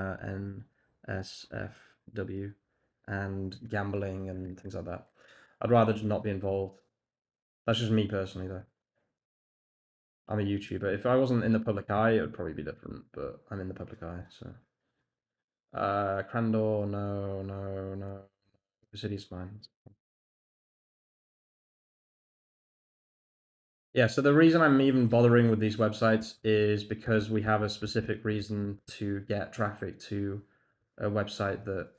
NSFW and gambling and things like that. I'd rather just not be involved. That's just me personally, though. I'm a YouTuber. If I wasn't in the public eye, it would probably be different, but I'm in the public eye, so. Crandor, no. The city's fine. Yeah, so the reason I'm even bothering with these websites is because we have a specific reason to get traffic to a website that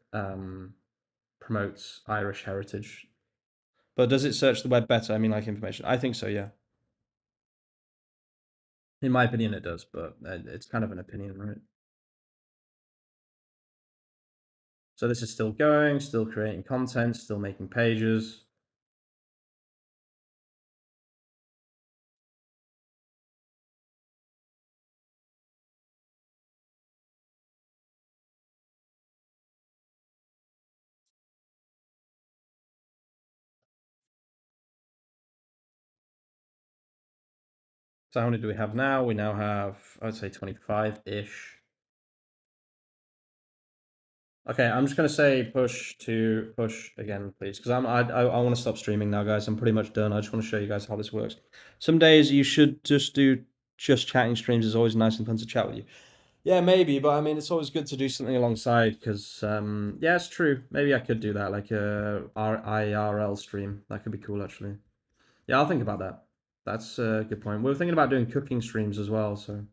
promotes Irish heritage. But does it search the web better? I mean, like information. I think so, yeah. In my opinion, it does, but it's kind of an opinion, right? So this is still going, still creating content, still making pages. So how many do we have now? We now have, I'd say 25-ish. Okay, I'm just gonna say push again, please, because I want to stop streaming now, guys. I'm pretty much done. I just want to show you guys how this works. Some days you should just do just chatting streams. It's always nice and fun to chat with you. Yeah, maybe, but I mean, it's always good to do something alongside because, yeah, it's true. Maybe I could do that, like a IRL stream. That could be cool, actually. Yeah, I'll think about that. That's a good point. We were thinking about doing cooking streams as well. So,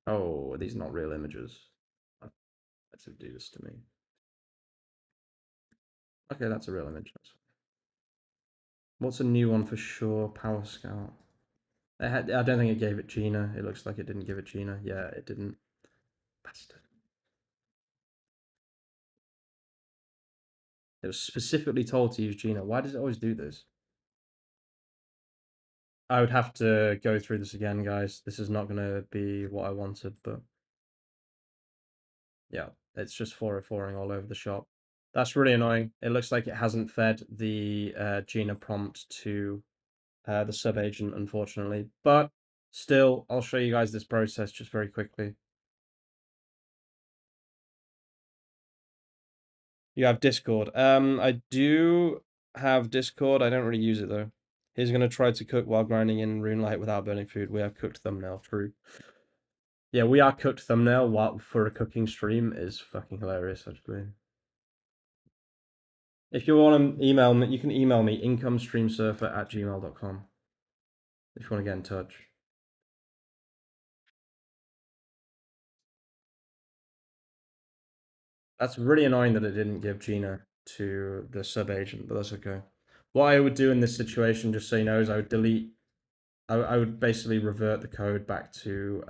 oh, are these not real images? Let's do this to me. Okay, that's a real image. What's a new one for sure? Power Scout. I don't think it gave it Gina. It looks like it didn't give it Gina. Yeah, it didn't. Bastard. It was specifically told to use Gina. Why does it always do this? I would have to go through this again, guys. This is not going to be what I wanted, but yeah, it's just 404ing all over the shop. That's really annoying. It looks like it hasn't fed the Gina prompt to the sub-agent, unfortunately. But still, I'll show you guys this process just very quickly. You have Discord. I do have Discord. I don't really use it though. He's gonna try to cook while grinding in Runelight without burning food. We have cooked thumbnail. True. Yeah, we are cooked thumbnail. What for a cooking stream is fucking hilarious, actually. If you want to email me, you can email me incomestreamsurfer@gmail.com if you want to get in touch. That's really annoying that it didn't give Gina to the sub agent, but that's okay. What I would do in this situation, just so you know, is I would delete. I would basically revert the code back to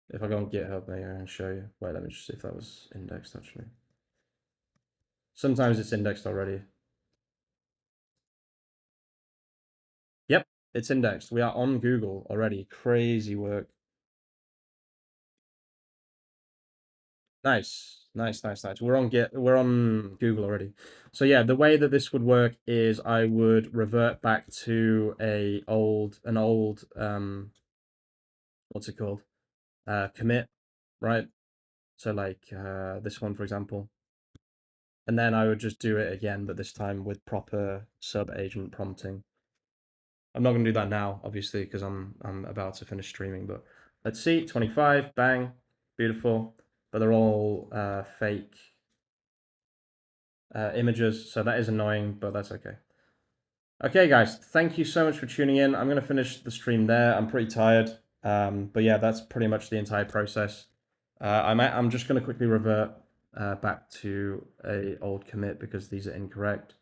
if I go on GitHub, maybe I can show you. Wait, let me just see if that was indexed actually. Sometimes it's indexed already. Yep, it's indexed. We are on Google already. Crazy work. Nice. We're on Google already. So yeah, the way that this would work is I would revert back to an old what's it called? Commit, right? So like this one, for example. And then I would just do it again, but this time with proper sub-agent prompting. I'm not going to do that now, obviously, because I'm about to finish streaming. But let's see, 25, bang, beautiful. But they're all fake images, so that is annoying, but that's okay. Okay, guys, thank you so much for tuning in. I'm going to finish the stream there. I'm pretty tired, but yeah, that's pretty much the entire process. I'm just going to quickly revert back to a old commit because these are incorrect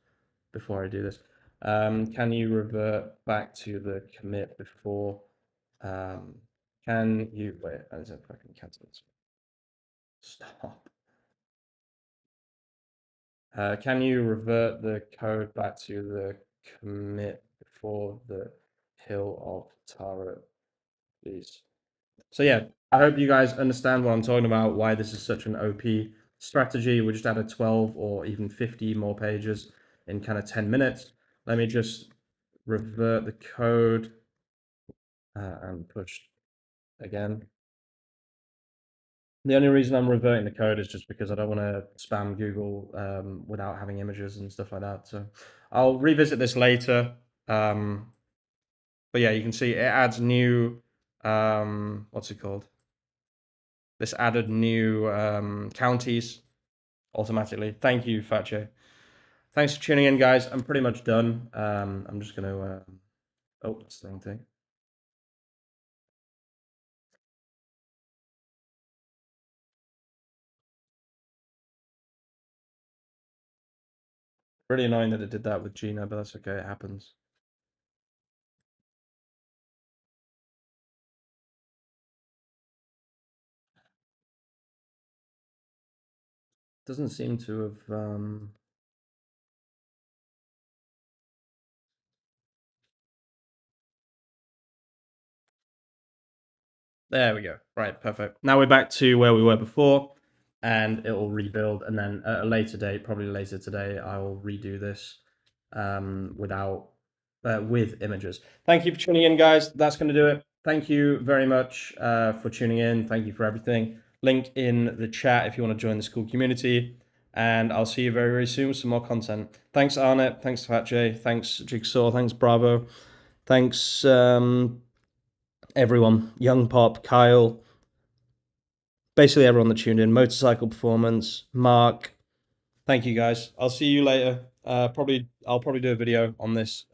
before I do this. Can you revert back to the commit before? Can you wait? As if I can cancel this. Stop. Can you revert the code back to the commit before the hill of Tara, please? So yeah, I hope you guys understand what I'm talking about, why this is such an OP strategy. We just added 12 or even 50 more pages in kind of 10 minutes. Let me just revert the code and push again. The only reason I'm reverting the code is just because I don't want to spam Google without having images and stuff like that. So I'll revisit this later. But yeah, you can see it adds new, what's it called? This added new counties automatically. Thank you, Fatche. Thanks for tuning in, guys. I'm pretty much done. I'm just going to, oh, that's the wrong thing. Really annoying that it did that with Gina, but that's okay. It happens. Doesn't seem to have. There we go. Right, perfect. Now we're back to where we were before, and it will rebuild. And then at a later date, probably later today, I will redo this without with images. Thank you for tuning in, guys. That's going to do it. Thank you very much for tuning in. Thank you for everything. Link in the chat if you want to join the school community. And I'll see you very, very soon with some more content. Thanks, Arnett. Thanks, Fat J. Thanks, Jigsaw. Thanks, Bravo. Thanks, everyone. Young Pop, Kyle. Basically, everyone that tuned in. Motorcycle Performance, Mark. Thank you, guys. I'll see you later. I'll probably do a video on this.